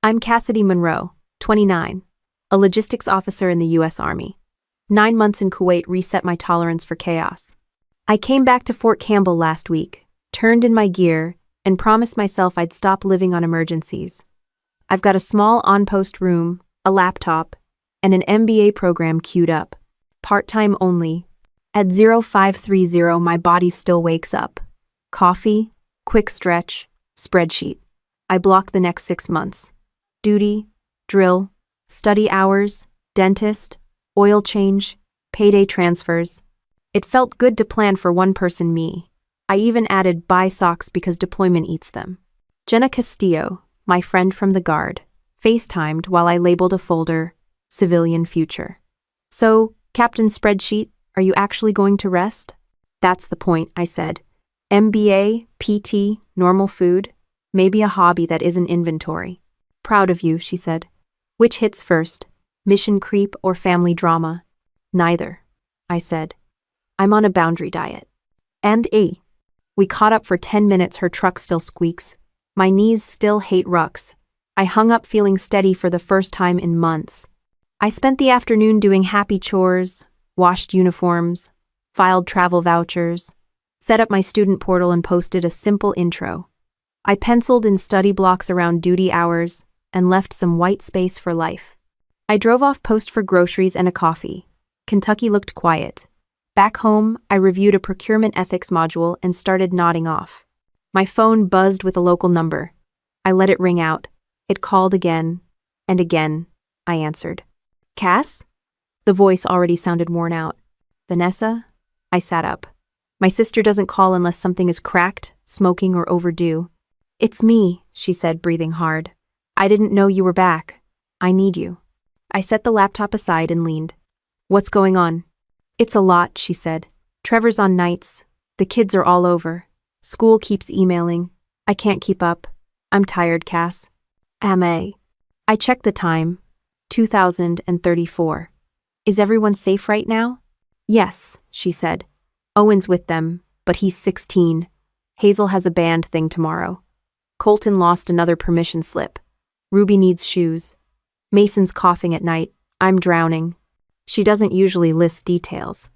I'm Cassidy Monroe, 29, a logistics officer in the U.S. Army. 9 months in Kuwait reset my tolerance for chaos. I came back to Fort Campbell last week, turned in my gear, and promised myself I'd stop living on emergencies. I've got a small on-post room, a laptop, and an MBA program queued up. Part-time only. At 0530, my body still wakes up. Coffee, quick stretch, spreadsheet. I block the next 6 months. Duty, drill, study hours, dentist, oil change, payday transfers. It felt good to plan for one-person me. I even added buy socks because deployment eats them. Jenna Castillo, my friend from the Guard, FaceTimed while I labeled a folder, Civilian Future. So, Captain Spreadsheet, are you actually going to rest? That's the point, I said. MBA, PT, normal food, maybe a hobby that isn't inventory. Proud of you, she said. Which hits first, mission creep or family drama? Neither, I said. I'm on a boundary diet. And we caught up for 10 minutes. Her truck still squeaks. My knees still hate rucks. I hung up feeling steady for the first time in months. I spent the afternoon doing happy chores, washed uniforms, filed travel vouchers, set up my student portal and posted a simple intro. I penciled in study blocks around duty hours and left some white space for life. I drove off post for groceries and a coffee. Kentucky looked quiet. Back home, I reviewed a procurement ethics module and started nodding off. My phone buzzed with a local number. I let it ring out. It called again, and again. I answered. Cass? The voice already sounded worn out. Vanessa? I sat up. My sister doesn't call unless something is cracked, smoking, or overdue. It's me, she said, breathing hard. I didn't know you were back. I need you. I set the laptop aside and leaned. What's going on? It's a lot, she said. Trevor's on nights. The kids are all over. School keeps emailing. I can't keep up. I'm tired, Cass. I checked the time. 2034. Is everyone safe right now? Yes, she said. Owen's with them, but he's 16. Hazel has a band thing tomorrow. Colton lost another permission slip. Ruby needs shoes. Mason's coughing at night. I'm drowning. She doesn't usually list details.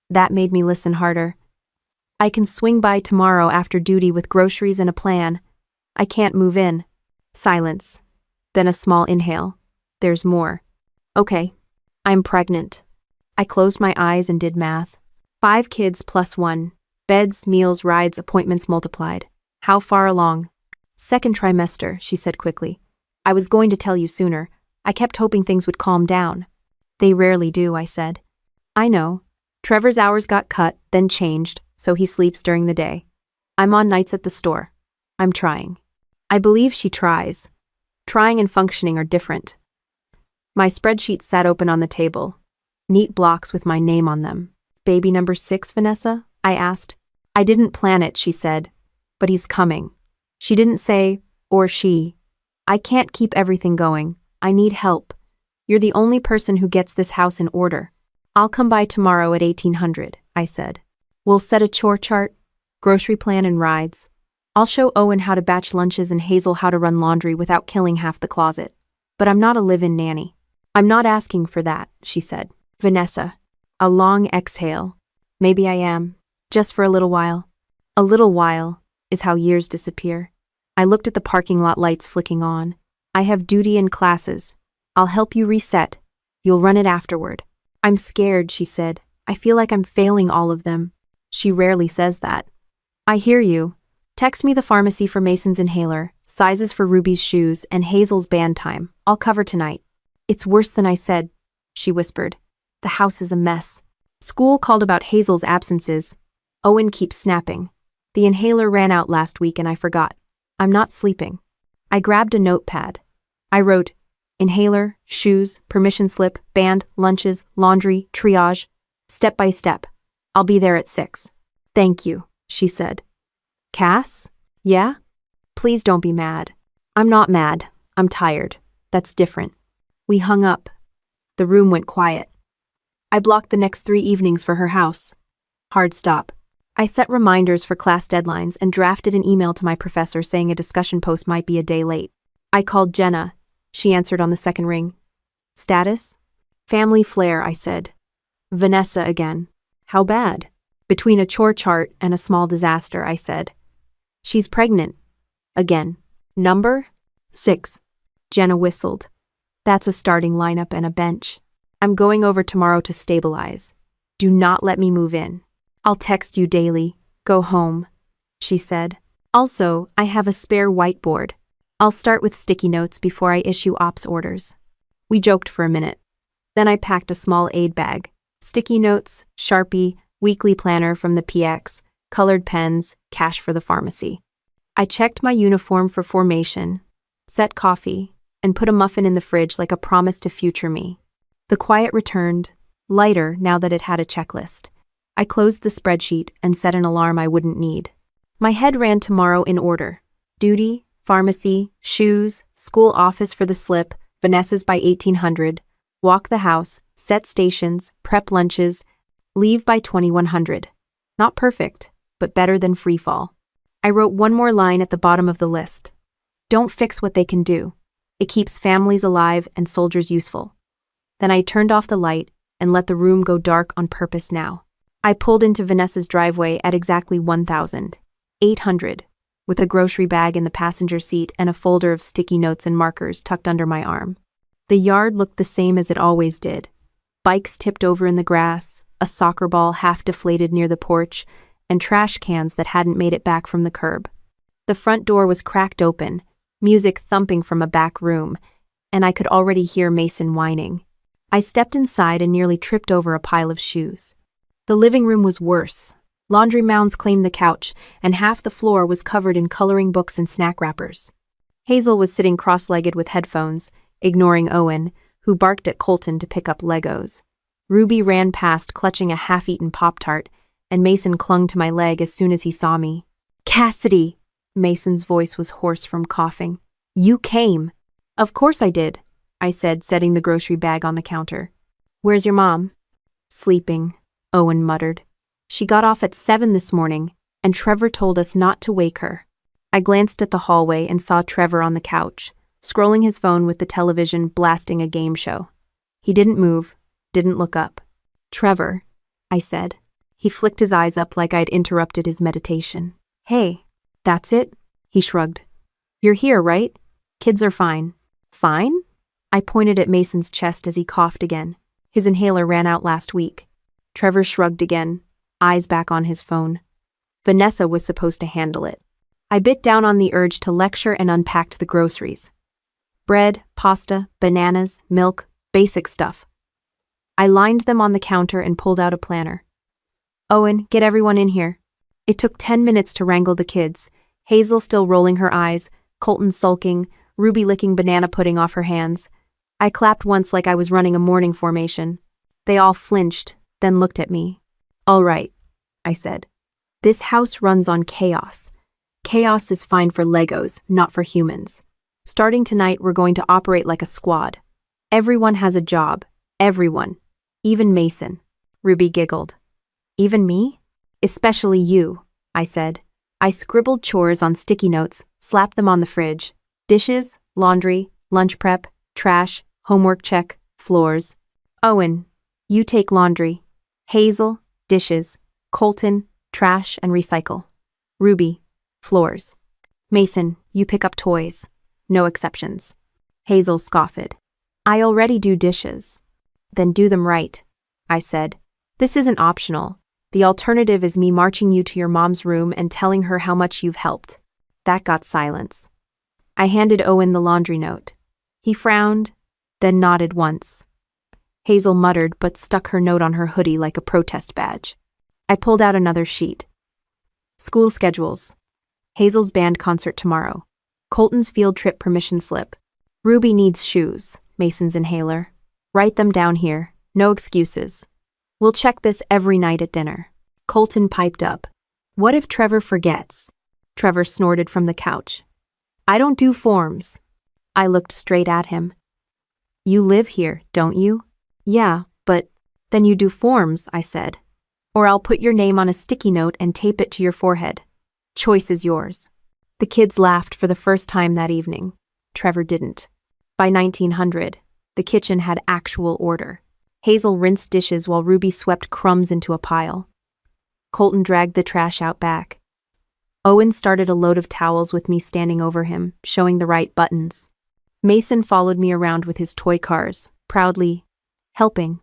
That made me listen harder. I can swing by tomorrow after duty with groceries and a plan. I can't move in. Silence. Then a small inhale. There's more. Okay. I'm pregnant. I closed my eyes and did math. 5 kids plus 1. Beds, meals, rides, appointments multiplied. How far along? 2nd trimester, she said quickly. I was going to tell you sooner. I kept hoping things would calm down. They rarely do, I said. I know. Trevor's hours got cut, then changed, so he sleeps during the day. I'm on nights at the store. I'm trying. I believe she tries. Trying and functioning are different. My spreadsheet sat open on the table. Neat blocks with my name on them. Baby number 6, Vanessa? I asked. I didn't plan it, she said. But he's coming. She didn't say, or she. I can't keep everything going. I need help. You're the only person who gets this house in order. I'll come by tomorrow at 1800, I said. We'll set a chore chart, grocery plan and rides. I'll show Owen how to batch lunches and Hazel how to run laundry without killing half the closet. But I'm not a live-in nanny. I'm not asking for that, she said. Vanessa. A long exhale. Maybe I am. Just for a little while. A little while is how years disappear. I looked at the parking lot lights flicking on. I have duty and classes. I'll help you reset. You'll run it afterward. I'm scared, she said. I feel like I'm failing all of them. She rarely says that. I hear you. Text me the pharmacy for Mason's inhaler, sizes for Ruby's shoes, and Hazel's band time. I'll cover tonight. It's worse than I said, she whispered. The house is a mess. School called about Hazel's absences. Owen keeps snapping. The inhaler ran out last week and I forgot. I'm not sleeping. I grabbed a notepad. I wrote, inhaler, shoes, permission slip, band, lunches, laundry, triage, step by step. I'll be there at 6. Thank you, she said. Cass? Yeah? Please don't be mad. I'm not mad. I'm tired. That's different. We hung up. The room went quiet. I blocked the next 3 evenings for her house. Hard stop. I set reminders for class deadlines and drafted an email to my professor saying a discussion post might be a day late. I called Jenna, She answered on the second ring. Status? Family flare, I said. Vanessa again. How bad? Between a chore chart and a small disaster, I said. She's pregnant. Again. Number? 6. Jenna whistled. That's a starting lineup and a bench. I'm going over tomorrow to stabilize. Do not let me move in. I'll text you daily. Go home, she said. Also, I have a spare whiteboard. I'll start with sticky notes before I issue ops orders. We joked for a minute. Then I packed a small aid bag. Sticky notes, Sharpie, weekly planner from the PX, colored pens, cash for the pharmacy. I checked my uniform for formation, set coffee, and put a muffin in the fridge like a promise to future me. The quiet returned, lighter now that it had a checklist. I closed the spreadsheet and set an alarm I wouldn't need. My head ran tomorrow in order. Duty, pharmacy, shoes, school office for the slip, Vanessa's by 1800, walk the house, set stations, prep lunches, leave by 2100. Not perfect, but better than free fall. I wrote one more line at the bottom of the list. Don't fix what they can do. It keeps families alive and soldiers useful. Then I turned off the light and let the room go dark on purpose now. I pulled into Vanessa's driveway at exactly 1800, with a grocery bag in the passenger seat and a folder of sticky notes and markers tucked under my arm. The yard looked the same as it always did. Bikes tipped over in the grass, a soccer ball half deflated near the porch, and trash cans that hadn't made it back from the curb. The front door was cracked open, music thumping from a back room, and I could already hear Mason whining. I stepped inside and nearly tripped over a pile of shoes. The living room was worse. Laundry mounds claimed the couch, and half the floor was covered in coloring books and snack wrappers. Hazel was sitting cross-legged with headphones, ignoring Owen, who barked at Colton to pick up Legos. Ruby ran past clutching a half-eaten Pop-Tart, and Mason clung to my leg as soon as he saw me. Cassidy! Mason's voice was hoarse from coughing. You came. Of course I did, I said, setting the grocery bag on the counter. Where's your mom? Sleeping, Owen muttered. She got off at 7 this morning, and Trevor told us not to wake her. I glanced at the hallway and saw Trevor on the couch, scrolling his phone with the television blasting a game show. He didn't move, didn't look up. Trevor, I said. He flicked his eyes up like I'd interrupted his meditation. Hey, that's it? He shrugged. You're here, right? Kids are fine. Fine? I pointed at Mason's chest as he coughed again. His inhaler ran out last week. Trevor shrugged again, eyes back on his phone. Vanessa was supposed to handle it. I bit down on the urge to lecture and unpacked the groceries. Bread, pasta, bananas, milk, basic stuff. I lined them on the counter and pulled out a planner. Owen, get everyone in here. It took 10 minutes to wrangle the kids, Hazel still rolling her eyes, Colton sulking, Ruby licking banana pudding off her hands. I clapped once like I was running a morning formation. They all flinched, then looked at me. All right, I said. This house runs on chaos. Chaos is fine for Legos, not for humans. Starting tonight, we're going to operate like a squad. Everyone has a job. Everyone. Even Mason. Ruby giggled. Even me? Especially you, I said. I scribbled chores on sticky notes, slapped them on the fridge. Dishes, laundry, lunch prep, trash, homework check, floors. Owen, you take laundry. Hazel, dishes. Colton, trash and recycle. Ruby, floors. Mason, you pick up toys. No exceptions. Hazel scoffed. I already do dishes. Then do them right, I said. This isn't optional. The alternative is me marching you to your mom's room and telling her how much you've helped. That got silence. I handed Owen the laundry note. He frowned, then nodded once. Hazel muttered but stuck her note on her hoodie like a protest badge. I pulled out another sheet. School schedules. Hazel's band concert tomorrow. Colton's field trip permission slip. Ruby needs shoes, Mason's inhaler. Write them down here, no excuses. We'll check this every night at dinner. Colton piped up. What if Trevor forgets? Trevor snorted from the couch. I don't do forms. I looked straight at him. You live here, don't you? Yeah, but then you do forms, I said. Or I'll put your name on a sticky note and tape it to your forehead. Choice is yours. The kids laughed for the first time that evening. Trevor didn't. By 1900, the kitchen had actual order. Hazel rinsed dishes while Ruby swept crumbs into a pile. Colton dragged the trash out back. Owen started a load of towels with me standing over him, showing the right buttons. Mason followed me around with his toy cars, proudly helping.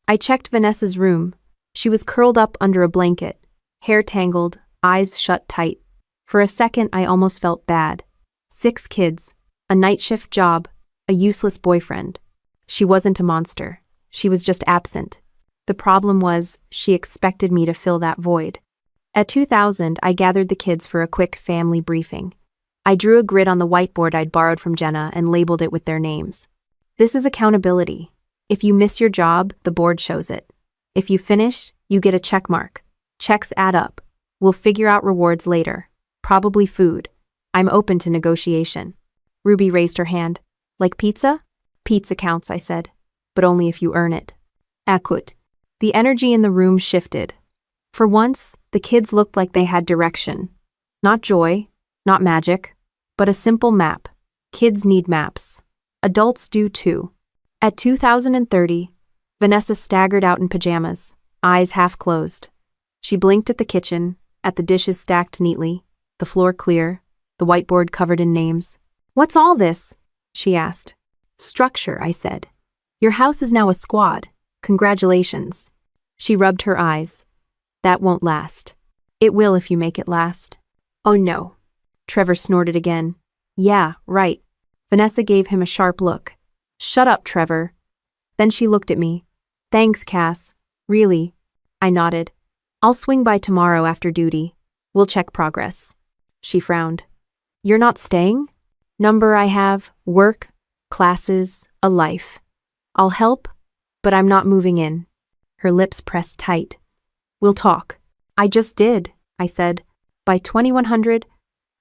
I checked Vanessa's room. She was curled up under a blanket, hair tangled, eyes shut tight. For a second, I almost felt bad. 6 kids, a night shift job, a useless boyfriend. She wasn't a monster. She was just absent. The problem was, she expected me to fill that void. At 2000, I gathered the kids for a quick family briefing. I drew a grid on the whiteboard I'd borrowed from Jenna and labeled it with their names. This is accountability. If you miss your job, the board shows it. If you finish, you get a check mark. Checks add up. We'll figure out rewards later. Probably food. I'm open to negotiation. Ruby raised her hand. Like pizza? Pizza counts, I said. But only if you earn it. Akut. The energy in the room shifted. For once, the kids looked like they had direction. Not joy, not magic, but a simple map. Kids need maps. Adults do too. At 2030, Vanessa staggered out in pajamas, eyes half closed. She blinked at the kitchen, at the dishes stacked neatly, the floor clear, the whiteboard covered in names. "What's all this?" she asked. "Structure," I said. "Your house is now a squad. Congratulations." She rubbed her eyes. "That won't last." "It will if you make it last." "Oh no." Trevor snorted again. "Yeah, right." Vanessa gave him a sharp look. "Shut up, Trevor." Then she looked at me. "Thanks, Cass. Really?" I nodded. "I'll swing by tomorrow after duty. We'll check progress." She frowned. "You're not staying?" "Number I have, work, classes, a life. I'll help, but I'm not moving in." Her lips pressed tight. "We'll talk." "I just did," I said. By 2100,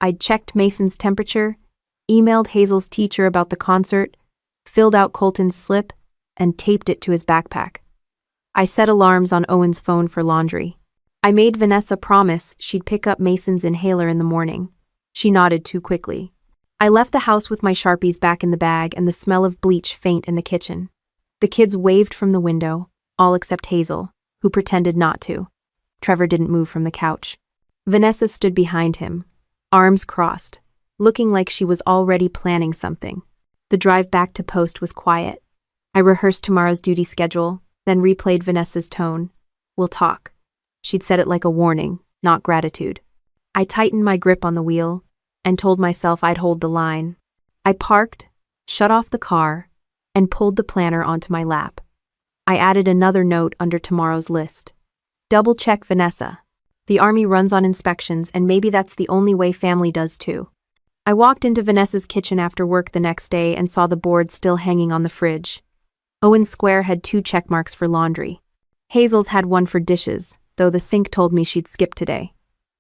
I'd checked Mason's temperature, emailed Hazel's teacher about the concert, filled out Colton's slip, and taped it to his backpack. I set alarms on Owen's phone for laundry. I made Vanessa promise she'd pick up Mason's inhaler in the morning. She nodded too quickly. I left the house with my Sharpies back in the bag and the smell of bleach faint in the kitchen. The kids waved from the window, all except Hazel, who pretended not to. Trevor didn't move from the couch. Vanessa stood behind him, arms crossed, looking like she was already planning something. The drive back to post was quiet. I rehearsed tomorrow's duty schedule, then replayed Vanessa's tone. "We'll talk." She'd said it like a warning, not gratitude. I tightened my grip on the wheel and told myself I'd hold the line. I parked, shut off the car, and pulled the planner onto my lap. I added another note under tomorrow's list. Double-check Vanessa. The Army runs on inspections, and maybe that's the only way family does too. I walked into Vanessa's kitchen after work the next day and saw the board still hanging on the fridge. Owen's square had 2 check marks for laundry. Hazel's had 1 for dishes, though the sink told me she'd skipped today.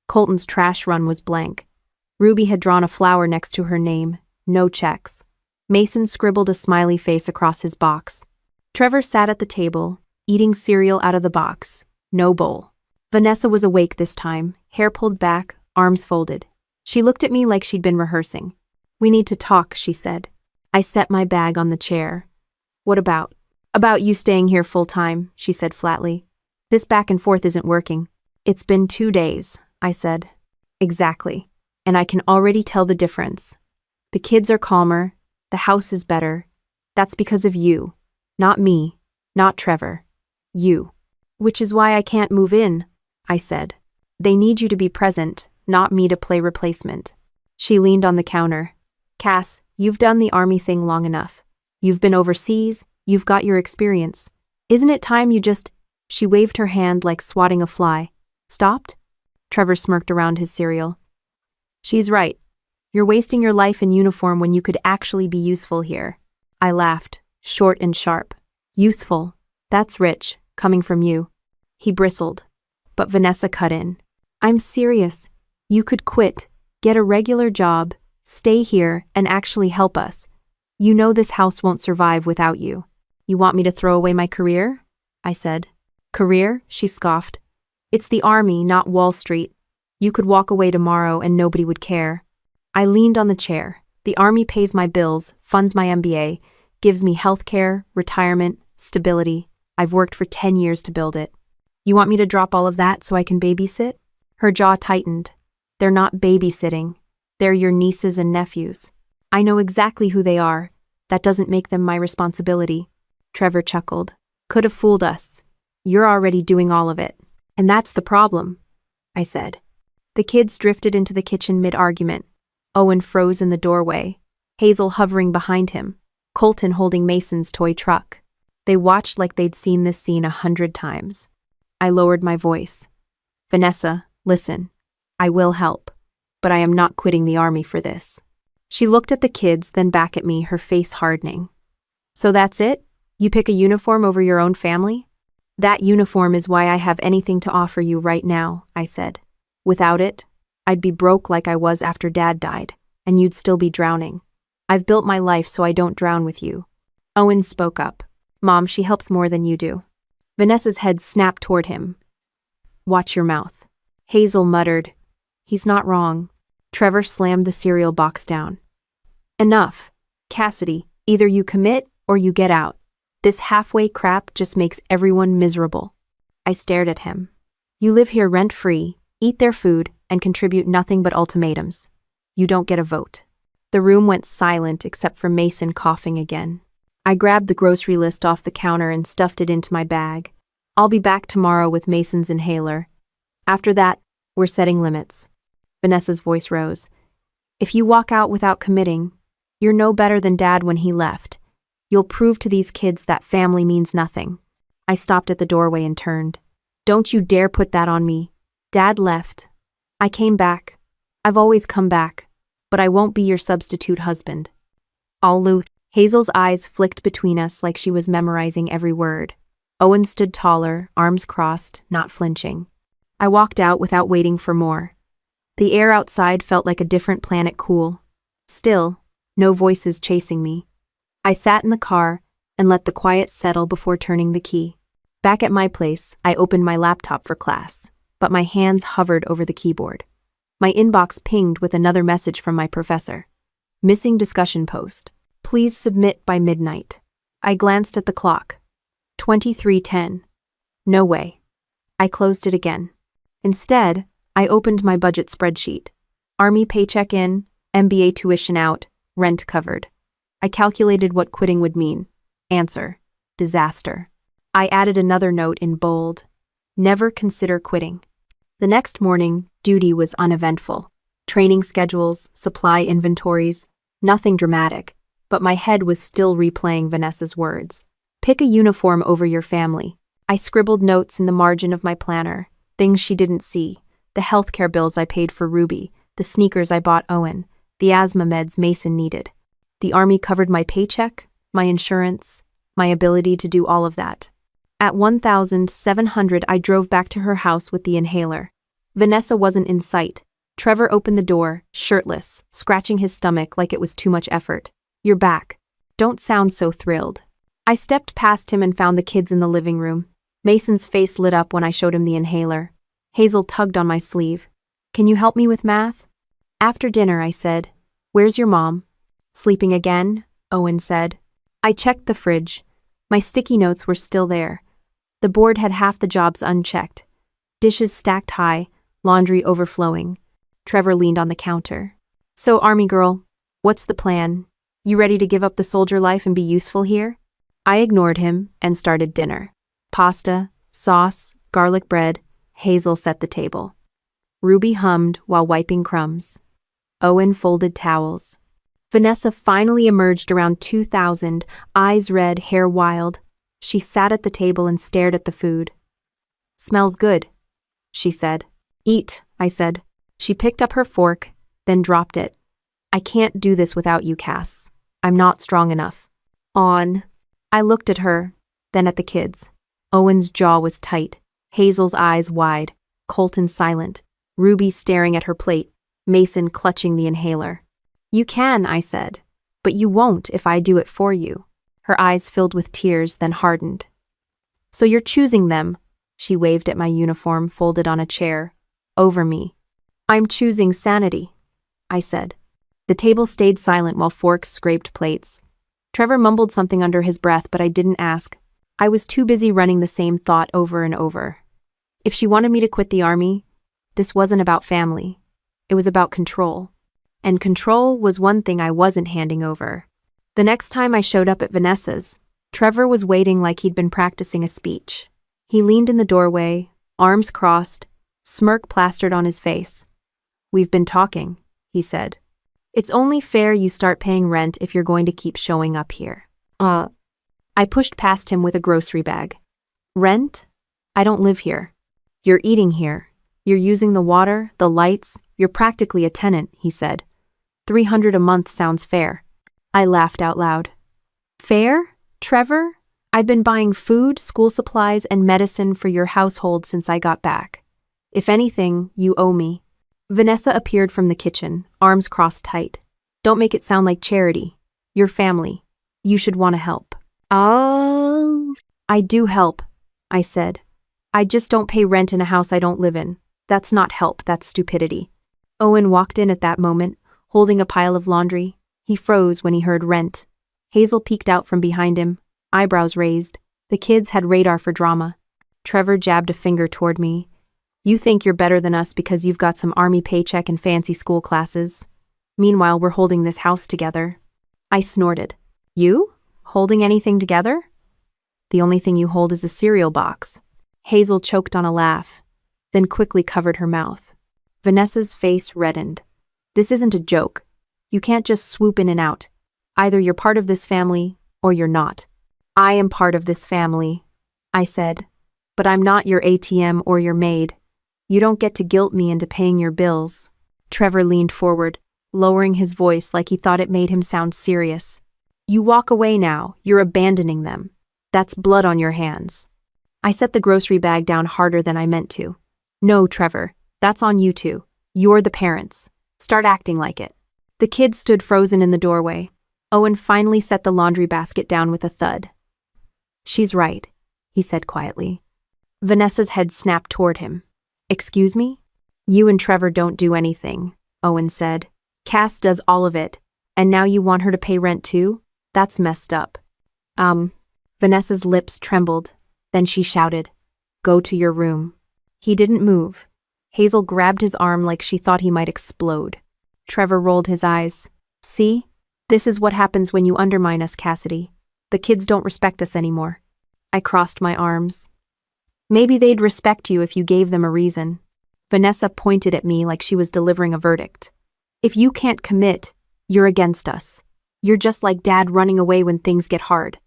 Colton's trash run was blank. Ruby had drawn a flower next to her name, no checks. Mason scribbled a smiley face across his box. Trevor sat at the table, eating cereal out of the box, no bowl. Vanessa was awake this time, hair pulled back, arms folded. She looked at me like she'd been rehearsing. "We need to talk," she said. I set my bag on the chair. "What about?" "About you staying here full-time," she said flatly. "This back and forth isn't working." "It's been 2 days," I said. "Exactly. And I can already tell the difference. The kids are calmer, the house is better. That's because of you. Not me, not Trevor. You. Which is why I can't move in," I said. "They need you to be present, not me to play replacement." She leaned on the counter. "Cass, you've done the Army thing long enough. You've been overseas, you've got your experience. Isn't it time you just—" She waved her hand like swatting a fly. "Stopped?" Trevor smirked around his cereal. "She's right. You're wasting your life in uniform when you could actually be useful here." I laughed, short and sharp. "Useful. That's rich, coming from you." He bristled. But Vanessa cut in. "I'm serious. You could quit, get a regular job, stay here, and actually help us. You know this house won't survive without you." "You want me to throw away my career?" I said. "Career?" she scoffed. "It's the Army, not Wall Street. You could walk away tomorrow and nobody would care." I leaned on the chair. The army pays my bills, funds my MBA, gives me healthcare, retirement, stability. I've worked for 10 years to build it. You want me to drop all of that so I can babysit? Her jaw tightened. They're not babysitting. They're your nieces and nephews. I know exactly who they are. That doesn't make them my responsibility. Trevor chuckled. Could have fooled us. You're already doing all of it. And that's the problem, I said. The kids drifted into the kitchen mid-argument. Owen froze in the doorway, Hazel hovering behind him, Colton holding Mason's toy truck. They watched like they'd seen this scene 100 times. I lowered my voice. Vanessa, listen. I will help, but I am not quitting the army for this. She looked at the kids, then back at me, her face hardening. So that's it? You pick a uniform over your own family? That uniform is why I have anything to offer you right now, I said. Without it, I'd be broke like I was after Dad died, and you'd still be drowning. I've built my life so I don't drown with you. Owen spoke up. Mom, she helps more than you do. Vanessa's head snapped toward him. Watch your mouth. Hazel muttered. He's not wrong. Trevor slammed the cereal box down. Enough. Cassidy, either you commit or you get out. This halfway crap just makes everyone miserable. I stared at him. You live here rent-free, eat their food, and contribute nothing but ultimatums. You don't get a vote. The room went silent except for Mason coughing again. I grabbed the grocery list off the counter and stuffed it into my bag. I'll be back tomorrow with Mason's inhaler. After that, we're setting limits. Vanessa's voice rose. If you walk out without committing, you're no better than Dad when he left. You'll prove to these kids that family means nothing. I stopped at the doorway and turned. Don't you dare put that on me. Dad left. I came back. I've always come back. But I won't be your substitute husband. I'll lose. Hazel's eyes flicked between us like she was memorizing every word. Owen stood taller, arms crossed, not flinching. I walked out without waiting for more. The air outside felt like a different planet cool. Still, no voices chasing me. I sat in the car and let the quiet settle before turning the key. Back at my place, I opened my laptop for class, but my hands hovered over the keyboard. My inbox pinged with another message from my professor. Missing discussion post. Please submit by midnight. I glanced at the clock. 23:10. No way. I closed it again. Instead, I opened my budget spreadsheet. Army paycheck in, MBA tuition out, rent covered. I calculated what quitting would mean. Answer: disaster. I added another note in bold. Never consider quitting. The next morning, duty was uneventful. Training schedules, supply inventories, nothing dramatic, but my head was still replaying Vanessa's words. Pick a uniform over your family. I scribbled notes in the margin of my planner, things she didn't see, the healthcare bills I paid for Ruby, the sneakers I bought Owen, the asthma meds Mason needed. The army covered my paycheck, my insurance, my ability to do all of that. At 1,700, I drove back to her house with the inhaler. Vanessa wasn't in sight. Trevor opened the door, shirtless, scratching his stomach like it was too much effort. You're back. Don't sound so thrilled. I stepped past him and found the kids in the living room. Mason's face lit up when I showed him the inhaler. Hazel tugged on my sleeve. Can you help me with math? After dinner, I said. Where's your mom? Sleeping again, Owen said. I checked the fridge. My sticky notes were still there. The board had half the jobs unchecked. Dishes stacked high, laundry overflowing. Trevor leaned on the counter. So, Army girl, what's the plan? You ready to give up the soldier life and be useful here? I ignored him and started dinner. Pasta, sauce, garlic bread. Hazel set the table. Ruby hummed while wiping crumbs. Owen folded towels. Vanessa finally emerged around 2,000, eyes red, hair wild. She sat at the table and stared at the food. Smells good, she said. Eat, I said. She picked up her fork, then dropped it. I can't do this without you, Cass. I'm not strong enough. On. I looked at her, then at the kids. Owen's jaw was tight, Hazel's eyes wide, Colton silent, Ruby staring at her plate, Mason clutching the inhaler. You can, I said, but you won't if I do it for you. Her eyes filled with tears, then hardened. So you're choosing them, she waved at my uniform folded on a chair, over me. I'm choosing sanity, I said. The table stayed silent while forks scraped plates. Trevor mumbled something under his breath, but I didn't ask. I was too busy running the same thought over and over. If she wanted me to quit the army, this wasn't about family. It was about control. And control was one thing I wasn't handing over. The next time I showed up at Vanessa's, Trevor was waiting like he'd been practicing a speech. He leaned in the doorway, arms crossed, smirk plastered on his face. "We've been talking," he said. "It's only fair you start paying rent if you're going to keep showing up here." I pushed past him with a grocery bag. "Rent? I don't live here. You're eating here. You're using the water, the lights. You're practically a tenant," he said. $300 a month sounds fair." I laughed out loud. "Fair, Trevor? I've been buying food, school supplies, and medicine for your household since I got back. If anything, you owe me." Vanessa appeared from the kitchen, arms crossed tight. "Don't make it sound like charity. You're family. You should want to help." "Oh." "I do help," I said. "I just don't pay rent in a house I don't live in. That's not help, that's stupidity." Owen walked in at that moment, holding a pile of laundry. He froze when he heard rent. Hazel peeked out from behind him, eyebrows raised. The kids had radar for drama. Trevor jabbed a finger toward me. "You think you're better than us because you've got some army paycheck and fancy school classes. Meanwhile, we're holding this house together." I snorted. "You? Holding anything together? The only thing you hold is a cereal box." Hazel choked on a laugh, then quickly covered her mouth. Vanessa's face reddened. "This isn't a joke. You can't just swoop in and out. Either you're part of this family, or you're not." "I am part of this family," I said. "But I'm not your ATM or your maid. You don't get to guilt me into paying your bills." Trevor leaned forward, lowering his voice like he thought it made him sound serious. "You walk away now, you're abandoning them. That's blood on your hands." I set the grocery bag down harder than I meant to. "No, Trevor, that's on you two. You're the parents. Start acting like it." The kids stood frozen in the doorway. Owen finally set the laundry basket down with a thud. "She's right," he said quietly. Vanessa's head snapped toward him. "Excuse me? You and Trevor don't do anything," Owen said. "Cass does all of it, and now you want her to pay rent too? That's messed up." Vanessa's lips trembled. Then she shouted, "Go to your room." He didn't move. Hazel grabbed his arm like she thought he might explode. Trevor rolled his eyes. "See? This is what happens when you undermine us, Cassidy. The kids don't respect us anymore." I crossed my arms. "Maybe they'd respect you if you gave them a reason." Vanessa pointed at me like she was delivering a verdict. "If you can't commit, you're against us. You're just like Dad running away when things get hard."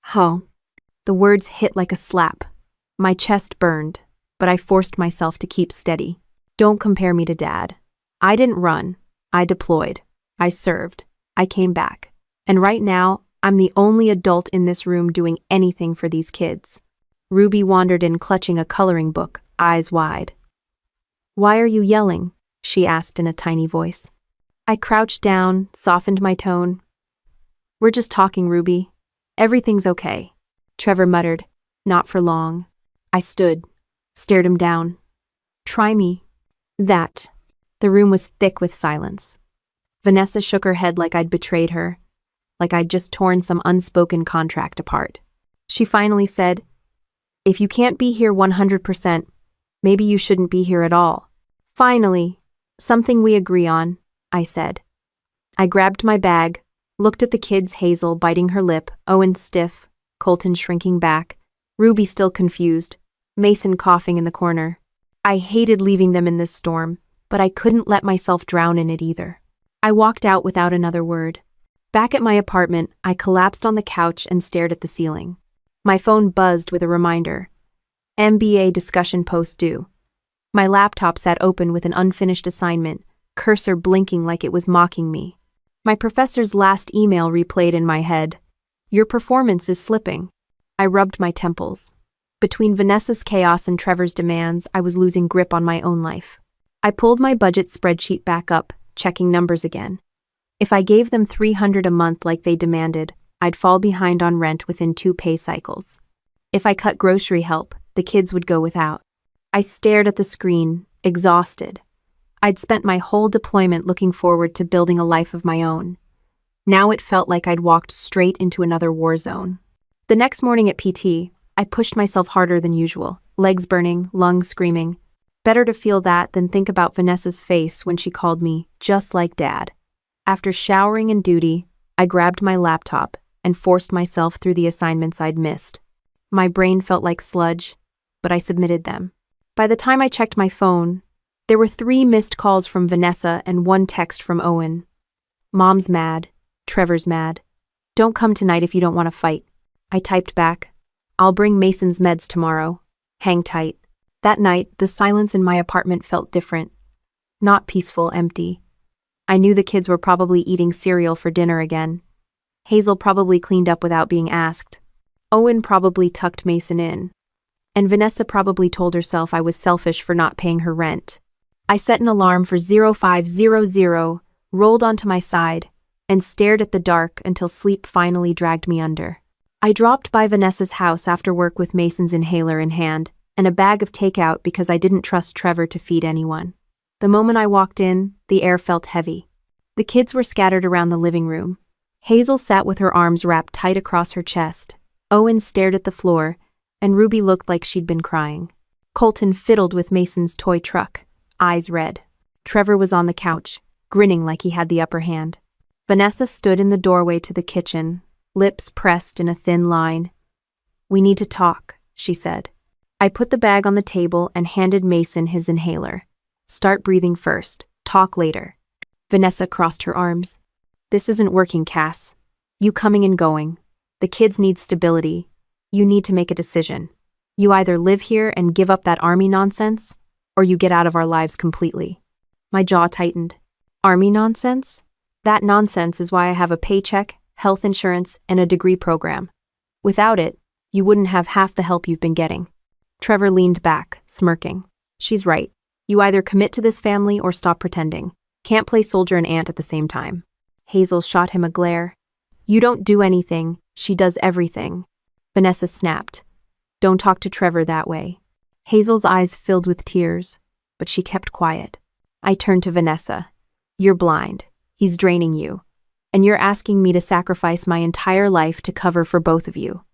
"Huh." The words hit like a slap. My chest burned, but I forced myself to keep steady. "Don't compare me to Dad. I didn't run. I deployed. I served. I came back. And right now, I'm the only adult in this room doing anything for these kids." Ruby wandered in clutching a coloring book, eyes wide. "Why are you yelling?" she asked in a tiny voice. I crouched down, softened my tone. "We're just talking, Ruby. Everything's okay." Trevor muttered, "Not for long." I stood, stared him down. "Try me." That. The room was thick with silence. Vanessa shook her head like I'd betrayed her, like I'd just torn some unspoken contract apart. She finally said, "If you can't be here 100%, maybe you shouldn't be here at all." "Finally, something we agree on," I said. I grabbed my bag, looked at the kids, Hazel biting her lip, Owen stiff, Colton shrinking back, Ruby still confused, Mason coughing in the corner. I hated leaving them in this storm, but I couldn't let myself drown in it either. I walked out without another word. Back at my apartment, I collapsed on the couch and stared at the ceiling. My phone buzzed with a reminder. MBA discussion post due. My laptop sat open with an unfinished assignment, cursor blinking like it was mocking me. My professor's last email replayed in my head. "Your performance is slipping." I rubbed my temples. Between Vanessa's chaos and Trevor's demands, I was losing grip on my own life. I pulled my budget spreadsheet back up, checking numbers again. If I gave them $300 a month like they demanded, I'd fall behind on rent within 2 pay cycles. If I cut grocery help, the kids would go without. I stared at the screen, exhausted. I'd spent my whole deployment looking forward to building a life of my own. Now it felt like I'd walked straight into another war zone. The next morning at PT, I pushed myself harder than usual, legs burning, lungs screaming. Better to feel that than think about Vanessa's face when she called me just like Dad. After showering and duty, I grabbed my laptop and forced myself through the assignments I'd missed. My brain felt like sludge, but I submitted them. By the time I checked my phone, there were 3 missed calls from Vanessa and 1 text from Owen. Mom's mad. Trevor's mad. Don't come tonight if you don't want to fight. I typed back. I'll bring Mason's meds tomorrow. Hang tight. That night, the silence in my apartment felt different. Not peaceful, empty. I knew the kids were probably eating cereal for dinner again. Hazel probably cleaned up without being asked. Owen probably tucked Mason in. And Vanessa probably told herself I was selfish for not paying her rent. I set an alarm for 0500, rolled onto my side, and stared at the dark until sleep finally dragged me under. I dropped by Vanessa's house after work with Mason's inhaler in hand and a bag of takeout because I didn't trust Trevor to feed anyone. The moment I walked in, the air felt heavy. The kids were scattered around the living room. Hazel sat with her arms wrapped tight across her chest. Owen stared at the floor, and Ruby looked like she'd been crying. Colton fiddled with Mason's toy truck, eyes red. Trevor was on the couch, grinning like he had the upper hand. Vanessa stood in the doorway to the kitchen, lips pressed in a thin line. "We need to talk," she said. I put the bag on the table and handed Mason his inhaler. "Start breathing first, talk later." Vanessa crossed her arms. "This isn't working, Cass. You coming and going. The kids need stability. You need to make a decision. You either live here and give up that army nonsense, or you get out of our lives completely." My jaw tightened. Army nonsense? That nonsense is why I have a paycheck, health insurance, and a degree program. Without it, you wouldn't have half the help you've been getting. Trevor leaned back, smirking. "She's right. You either commit to this family or stop pretending. Can't play soldier and aunt at the same time." Hazel shot him a glare. "You don't do anything. She does everything." Vanessa snapped. "Don't talk to Trevor that way." Hazel's eyes filled with tears, but she kept quiet. I turned to Vanessa. "You're blind. He's draining you. And you're asking me to sacrifice my entire life to cover for both of you.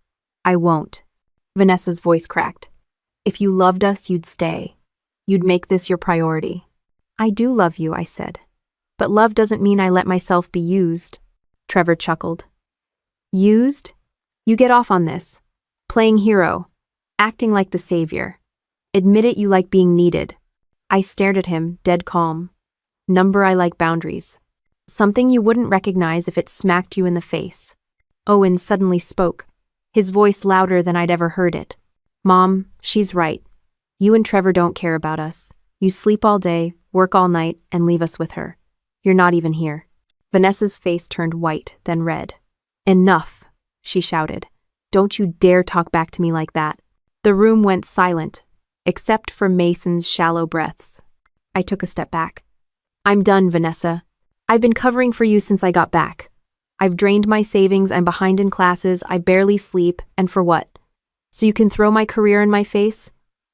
I won't." Vanessa's voice cracked. "If you loved us, you'd stay. You'd make this your priority." "I do love you," I said. "But love doesn't mean I let myself be used." Trevor chuckled. "Used? You get off on this. Playing hero. Acting like the savior. Admit it, you like being needed." I stared at him, dead calm. "Number, I like boundaries. Something you wouldn't recognize if it smacked you in the face." Owen suddenly spoke, his voice louder than I'd ever heard it. "Mom, she's right. You and Trevor don't care about us. You sleep all day, work all night, and leave us with her. You're not even here." Vanessa's face turned white, then red. "Enough," she shouted. "Don't you dare talk back to me like that." The room went silent, except for Mason's shallow breaths. I took a step back. "I'm done, Vanessa. I've been covering for you since I got back. I've drained my savings, I'm behind in classes, I barely sleep, and for what? So you can throw my career in my face?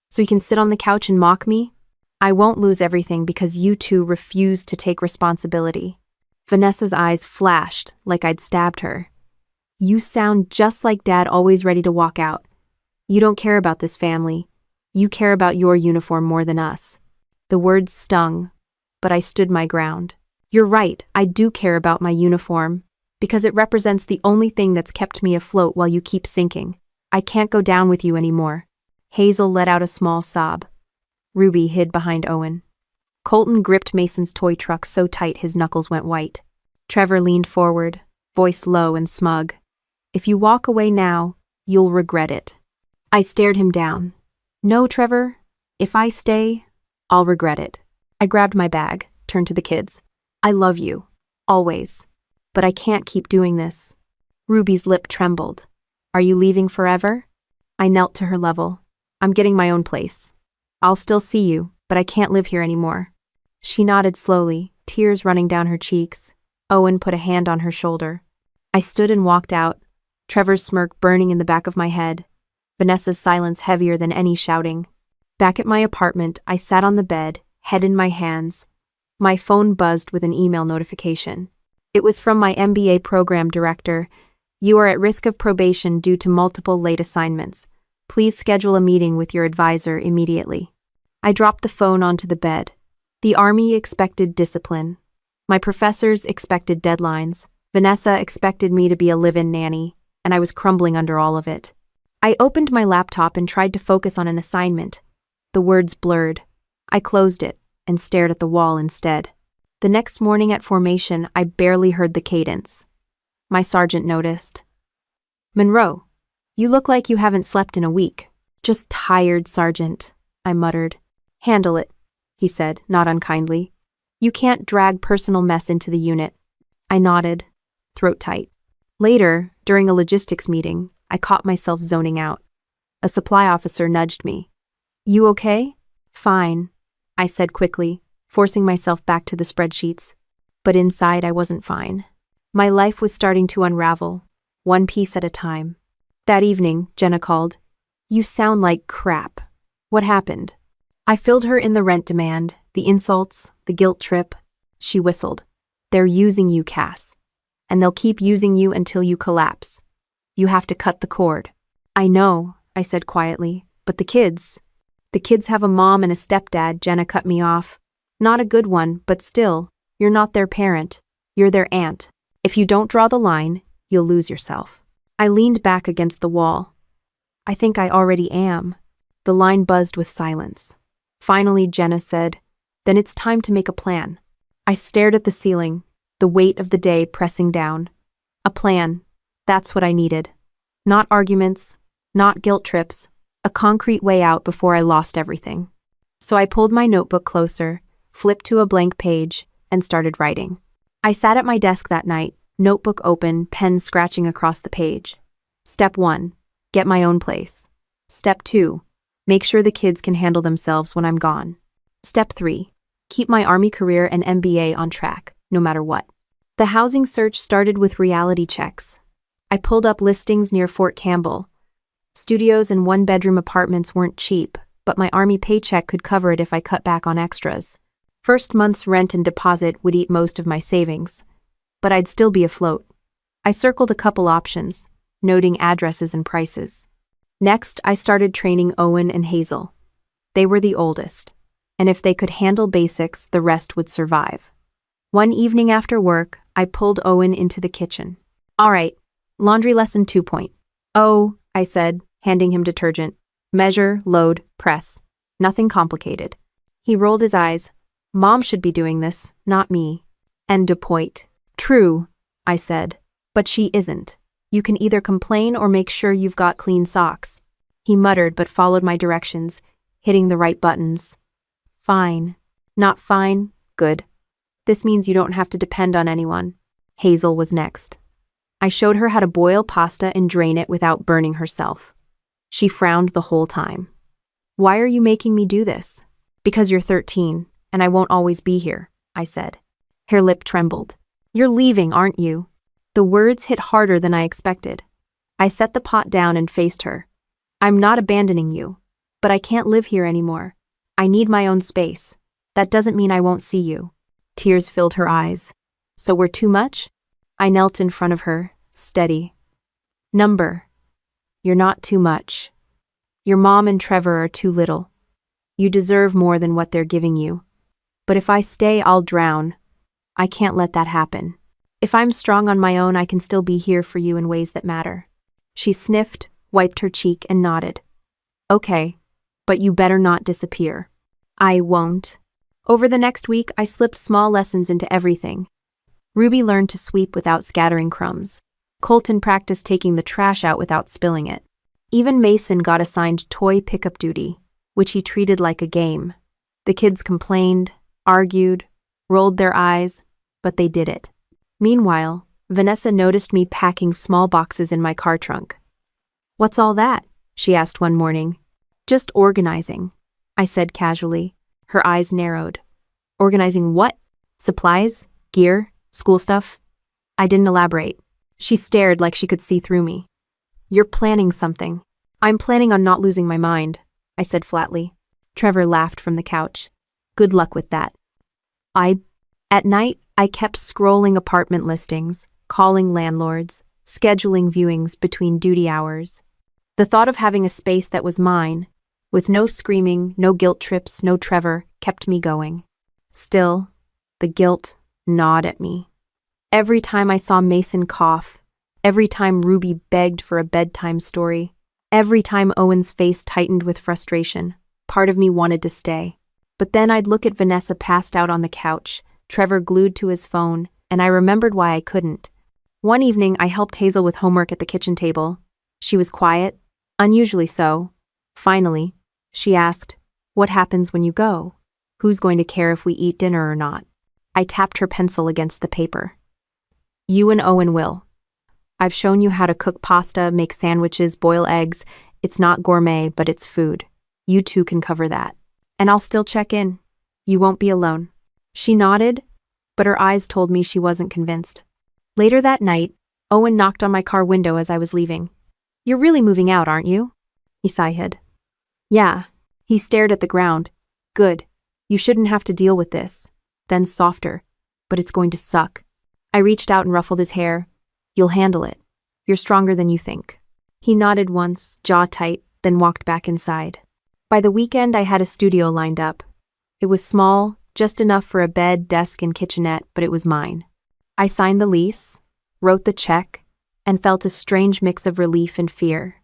So you can sit on the couch and mock me? I won't lose everything because you two refuse to take responsibility." Vanessa's eyes flashed like I'd stabbed her. "You sound just like Dad, always ready to walk out. You don't care about this family. You care about your uniform more than us." The words stung, but I stood my ground. "You're right, I do care about my uniform, because it represents the only thing that's kept me afloat while you keep sinking. I can't go down with you anymore." Hazel let out a small sob. Ruby hid behind Owen. Colton gripped Mason's toy truck so tight his knuckles went white. Trevor leaned forward, voice low and smug. "If you walk away now, you'll regret it." I stared him down. "No, Trevor. If I stay, I'll regret it." I grabbed my bag, turned to the kids. "I love you. Always. But I can't keep doing this." Ruby's lip trembled. "Are you leaving forever?" I knelt to her level. "I'm getting my own place. I'll still see you, but I can't live here anymore." She nodded slowly, tears running down her cheeks. Owen put a hand on her shoulder. I stood and walked out, Trevor's smirk burning in the back of my head, Vanessa's silence heavier than any shouting. Back at my apartment, I sat on the bed, head in my hands, My phone buzzed with an email notification. It was from my MBA program director. You are at risk of probation due to multiple late assignments. Please schedule a meeting with your advisor immediately. I dropped the phone onto the bed. The Army expected discipline. My professors expected deadlines. Vanessa expected me to be a live-in nanny, and I was crumbling under all of it. I opened my laptop and tried to focus on an assignment. The words blurred. I closed it and stared at the wall instead. The next morning at formation, I barely heard the cadence. My sergeant noticed. "Monroe, you look like you haven't slept in a week." "Just tired, Sergeant," I muttered. "Handle it," he said, not unkindly. "You can't drag personal mess into the unit." I nodded, throat tight. Later, during a logistics meeting, I caught myself zoning out. A supply officer nudged me. "You okay?" "Fine," I said quickly, forcing myself back to the spreadsheets. But inside I wasn't fine. My life was starting to unravel, one piece at a time. That evening, Jenna called. "You sound like crap. What happened?" I filled her in the rent demand, the insults, the guilt trip. She whistled. "They're using you, Cass. And they'll keep using you until you collapse. You have to cut the cord." "I know," I said quietly, "but the kids..." "The kids have a mom and a stepdad," Jenna cut me off. "Not a good one, but still, you're not their parent. You're their aunt. If you don't draw the line, you'll lose yourself." I leaned back against the wall. "I think I already am." The line buzzed with silence. Finally, Jenna said, "Then it's time to make a plan." I stared at the ceiling, the weight of the day pressing down. A plan. That's what I needed. Not arguments, not guilt trips, a concrete way out before I lost everything. So I pulled my notebook closer, flipped to a blank page, and started writing. I sat at my desk that night, notebook open, pen scratching across the page. Step 1, get my own place. Step 2, make sure the kids can handle themselves when I'm gone. Step 3, keep my Army career and MBA on track, no matter what. The housing search started with reality checks. I pulled up listings near Fort Campbell. Studios and one-bedroom apartments weren't cheap, but my Army paycheck could cover it if I cut back on extras. First month's rent and deposit would eat most of my savings, but I'd still be afloat. I circled a couple options, noting addresses and prices. Next, I started training Owen and Hazel. They were the oldest, and if they could handle basics, the rest would survive. One evening after work, I pulled Owen into the kitchen. "All right, laundry lesson 2.0, I said, handing him detergent. "Measure, load, press. Nothing complicated." He rolled his eyes. "Mom should be doing this, not me." "And point." "True," I said, "but she isn't. You can either complain or make sure you've got clean socks." He muttered but followed my directions, hitting the right buttons. "Fine." "Not fine, good. This means you don't have to depend on anyone." Hazel was next. I showed her how to boil pasta and drain it without burning herself. She frowned the whole time. "Why are you making me do this?" "Because you're 13, and I won't always be here," I said. Her lip trembled. "You're leaving, aren't you?" The words hit harder than I expected. I set the pot down and faced her. "I'm not abandoning you, but I can't live here anymore. I need my own space. That doesn't mean I won't see you." Tears filled her eyes. "So we're too much?" I knelt in front of her, steady. "Number. You're not too much. Your mom and Trevor are too little. You deserve more than what they're giving you. But if I stay, I'll drown. I can't let that happen. If I'm strong on my own, I can still be here for you in ways that matter." She sniffed, wiped her cheek, and nodded. "Okay, but you better not disappear." "I won't." Over the next week, I slipped small lessons into everything. Ruby learned to sweep without scattering crumbs. Colton practiced taking the trash out without spilling it. Even Mason got assigned toy pickup duty, which he treated like a game. The kids complained, argued, rolled their eyes, but they did it. Meanwhile, Vanessa noticed me packing small boxes in my car trunk. "What's all that?" she asked one morning. "Just organizing," I said casually. Her eyes narrowed. "Organizing what? Supplies? Gear? School stuff?" I didn't elaborate. She stared like she could see through me. "You're planning something." "I'm planning on not losing my mind," I said flatly. Trevor laughed from the couch. "Good luck with that." At night, I kept scrolling apartment listings, calling landlords, scheduling viewings between duty hours. The thought of having a space that was mine, with no screaming, no guilt trips, no Trevor, kept me going. Still, the guilt gnawed at me. Every time I saw Mason cough, every time Ruby begged for a bedtime story, every time Owen's face tightened with frustration, part of me wanted to stay. But then I'd look at Vanessa passed out on the couch, Trevor glued to his phone, and I remembered why I couldn't. One evening, I helped Hazel with homework at the kitchen table. She was quiet, unusually so. Finally, she asked, "What happens when you go? Who's going to care if we eat dinner or not?" I tapped her pencil against the paper. "You and Owen will. I've shown you how to cook pasta, make sandwiches, boil eggs. It's not gourmet, but it's food. You two can cover that. And I'll still check in. You won't be alone." She nodded, but her eyes told me she wasn't convinced. Later that night, Owen knocked on my car window as I was leaving. "You're really moving out, aren't you?" he sighed. "Yeah." He stared at the ground. "Good. You shouldn't have to deal with this." Then softer, "But it's going to suck." I reached out and ruffled his hair. "You'll handle it. You're stronger than you think." He nodded once, jaw tight, then walked back inside. By the weekend, I had a studio lined up. It was small, just enough for a bed, desk, and kitchenette, but it was mine. I signed the lease, wrote the check, and felt a strange mix of relief and fear.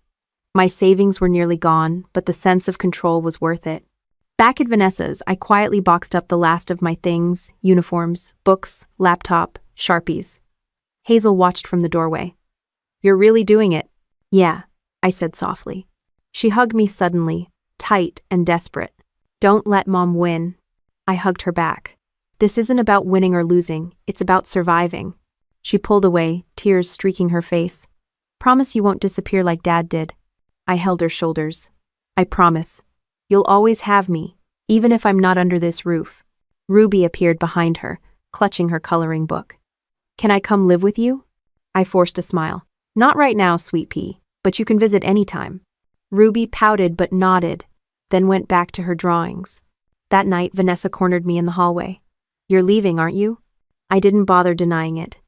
My savings were nearly gone, but the sense of control was worth it. Back at Vanessa's, I quietly boxed up the last of my things: uniforms, books, laptop, Sharpies. Hazel watched from the doorway. "You're really doing it." "Yeah," I said softly. She hugged me suddenly, tight and desperate. "Don't let Mom win." I hugged her back. "This isn't about winning or losing, it's about surviving." She pulled away, tears streaking her face. "Promise you won't disappear like Dad did." I held her shoulders. "I promise. You'll always have me, even if I'm not under this roof." Ruby appeared behind her, clutching her coloring book. "Can I come live with you?" I forced a smile. "Not right now, sweet pea, but you can visit anytime." Ruby pouted but nodded, then went back to her drawings. That night, Vanessa cornered me in the hallway. "You're leaving, aren't you?" I didn't bother denying it.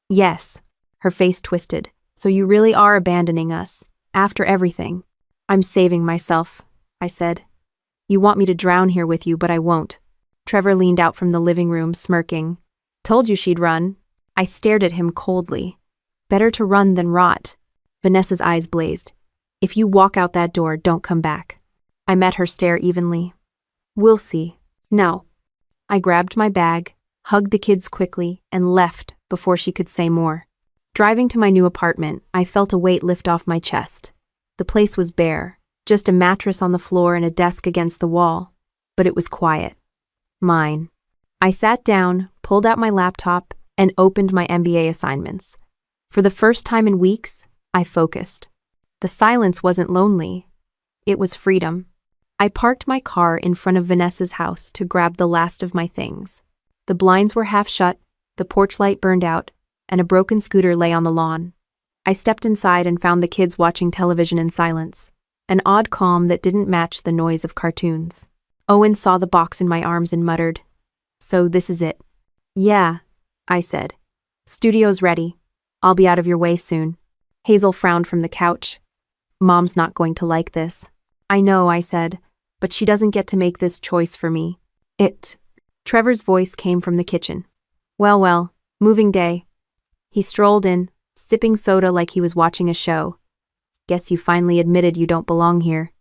"Yes." Her face twisted. "So you really are abandoning us, after everything." "I'm saving myself," I said. "You want me to drown here with you, but I won't." Trevor leaned out from the living room, smirking. "Told you she'd run." I stared at him coldly. "Better to run than rot." Vanessa's eyes blazed. "If you walk out that door, don't come back." I met her stare evenly. "We'll see." "No." I grabbed my bag, hugged the kids quickly, and left before she could say more. Driving to my new apartment, I felt a weight lift off my chest. The place was bare, just a mattress on the floor and a desk against the wall. But it was quiet. Mine. I sat down, pulled out my laptop, and opened my MBA assignments. For the first time in weeks, I focused. The silence wasn't lonely. It was freedom. I parked my car in front of Vanessa's house to grab the last of my things. The blinds were half shut, the porch light burned out, and a broken scooter lay on the lawn. I stepped inside and found the kids watching television in silence, an odd calm that didn't match the noise of cartoons. Owen saw the box in my arms and muttered, "So this is it." "Yeah," I said. "Studio's ready. I'll be out of your way soon." Hazel frowned from the couch. "Mom's not going to like this." "I know," I said, "but she doesn't get to make this choice for me." Trevor's voice came from the kitchen. Well, moving day." He strolled in, sipping soda like he was watching a show. "Guess you finally admitted you don't belong here."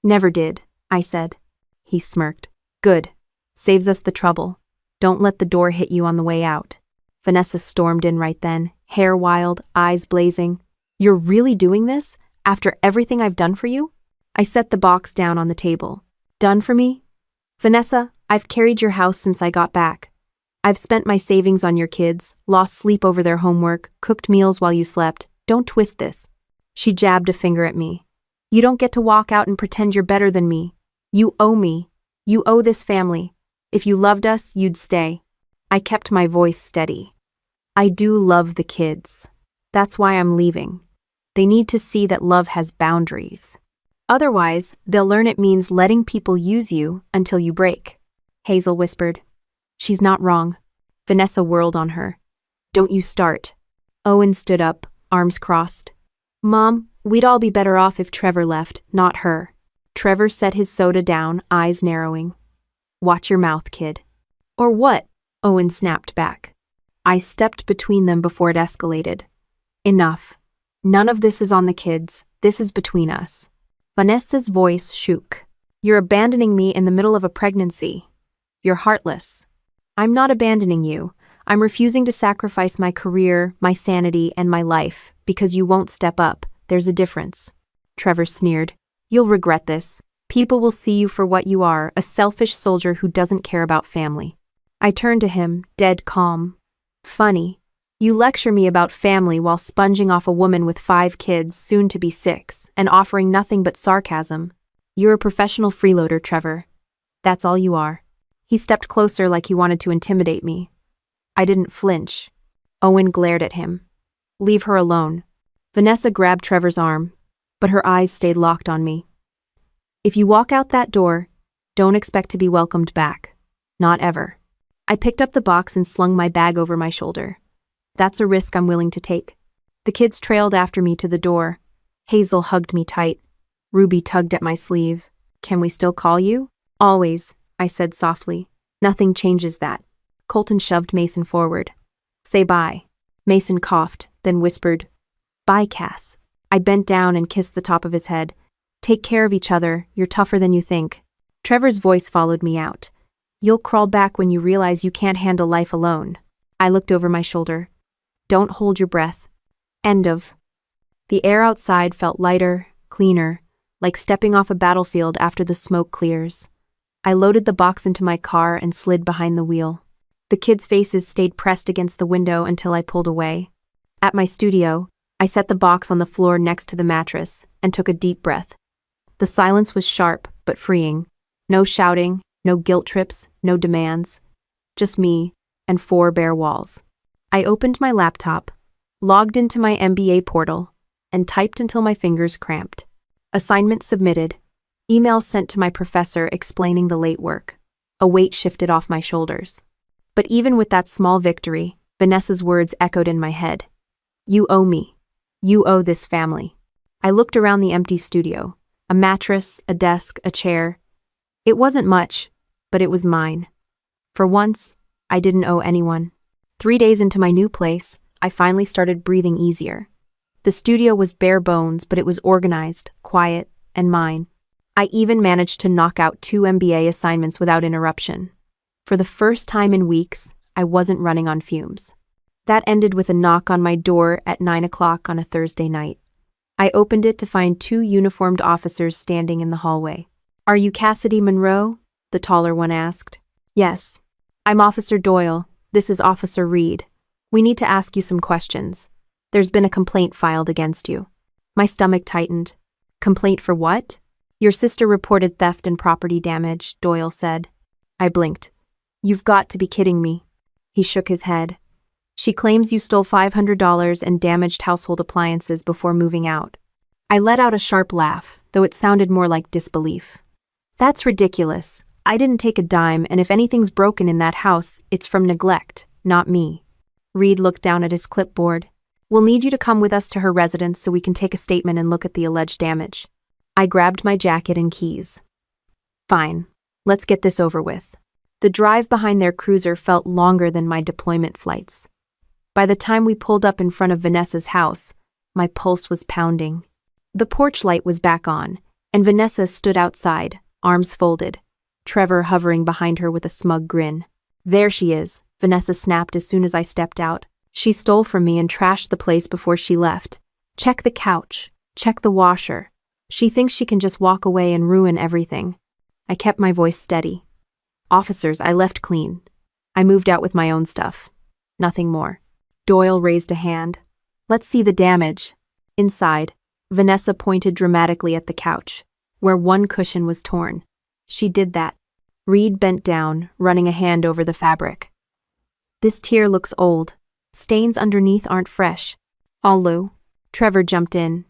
"Never did," I said. He smirked. "Good. Saves us the trouble. Don't let the door hit you on the way out." Vanessa stormed in right then, hair wild, eyes blazing. "You're really doing this? After everything I've done for you?" I set the box down on the table. "Done for me? Vanessa, I've carried your house since I got back. I've spent my savings on your kids, lost sleep over their homework, cooked meals while you slept. Don't twist this." She jabbed a finger at me. "You don't get to walk out and pretend you're better than me. You owe me. You owe this family. If you loved us, you'd stay." I kept my voice steady. "I do love the kids. That's why I'm leaving. They need to see that love has boundaries. Otherwise, they'll learn it means letting people use you until you break." Hazel whispered, She's not wrong. Vanessa whirled on her. Don't you start. Owen stood up, arms crossed. Mom, we'd all be better off if Trevor left, not her. Trevor set his soda down, eyes narrowing. Watch your mouth, kid. Or what? Owen snapped back. I stepped between them before it escalated. Enough. None of this is on the kids. This is between us. Vanessa's voice shook. You're abandoning me in the middle of a pregnancy. You're heartless. I'm not abandoning you. I'm refusing to sacrifice my career, my sanity, and my life because you won't step up. There's a difference. Trevor sneered. You'll regret this. People will see you for what you are, a selfish soldier who doesn't care about family. I turned to him, dead calm. Funny. You lecture me about family while sponging off a woman with 5 kids, soon to be 6, and offering nothing but sarcasm. You're a professional freeloader, Trevor. That's all you are. He stepped closer like he wanted to intimidate me. I didn't flinch. Owen glared at him. Leave her alone. Vanessa grabbed Trevor's arm, but her eyes stayed locked on me. If you walk out that door, don't expect to be welcomed back. Not ever. I picked up the box and slung my bag over my shoulder. That's a risk I'm willing to take. The kids trailed after me to the door. Hazel hugged me tight. Ruby tugged at my sleeve. Can we still call you? Always, I said softly. Nothing changes that. Colton shoved Mason forward. Say bye. Mason coughed, then whispered, Bye, Cass. I bent down and kissed the top of his head. Take care of each other, you're tougher than you think. Trevor's voice followed me out. You'll crawl back when you realize you can't handle life alone. I looked over my shoulder. Don't hold your breath. End of. The air outside felt lighter, cleaner, like stepping off a battlefield after the smoke clears. I loaded the box into my car and slid behind the wheel. The kids' faces stayed pressed against the window until I pulled away. At my studio, I set the box on the floor next to the mattress and took a deep breath. The silence was sharp but freeing. No shouting, no guilt trips, no demands. Just me and 4 bare walls. I opened my laptop, logged into my MBA portal, and typed until my fingers cramped. Assignment submitted. Email sent to my professor explaining the late work. A weight shifted off my shoulders. But even with that small victory, Vanessa's words echoed in my head. You owe me. You owe this family. I looked around the empty studio. A mattress, a desk, a chair. It wasn't much, but it was mine. For once, I didn't owe anyone. 3 days into my new place, I finally started breathing easier. The studio was bare bones, but it was organized, quiet, and mine. I even managed to knock out 2 MBA assignments without interruption. For the first time in weeks, I wasn't running on fumes. That ended with a knock on my door at 9 o'clock on a Thursday night. I opened it to find 2 uniformed officers standing in the hallway. Are you Cassidy Monroe? The taller one asked. Yes. I'm Officer Doyle. This is Officer Reed. We need to ask you some questions. There's been a complaint filed against you. My stomach tightened. Complaint for what? Your sister reported theft and property damage, Doyle said. I blinked. You've got to be kidding me. He shook his head. She claims you stole $500 and damaged household appliances before moving out. I let out a sharp laugh, though it sounded more like disbelief. That's ridiculous. I didn't take a dime, and if anything's broken in that house, it's from neglect, not me. Reed looked down at his clipboard. We'll need you to come with us to her residence so we can take a statement and look at the alleged damage. I grabbed my jacket and keys. Fine. Let's get this over with. The drive behind their cruiser felt longer than my deployment flights. By the time we pulled up in front of Vanessa's house, my pulse was pounding. The porch light was back on, and Vanessa stood outside, arms folded, Trevor hovering behind her with a smug grin. There she is, Vanessa snapped as soon as I stepped out. She stole from me and trashed the place before she left. Check the couch. Check the washer. She thinks she can just walk away and ruin everything. I kept my voice steady. Officers, I left clean. I moved out with my own stuff. Nothing more. Doyle raised a hand. Let's see the damage. Inside, Vanessa pointed dramatically at the couch, where one cushion was torn. She did that. Reed bent down, running a hand over the fabric. This tier looks old. Stains underneath aren't fresh. Allu. Trevor jumped in.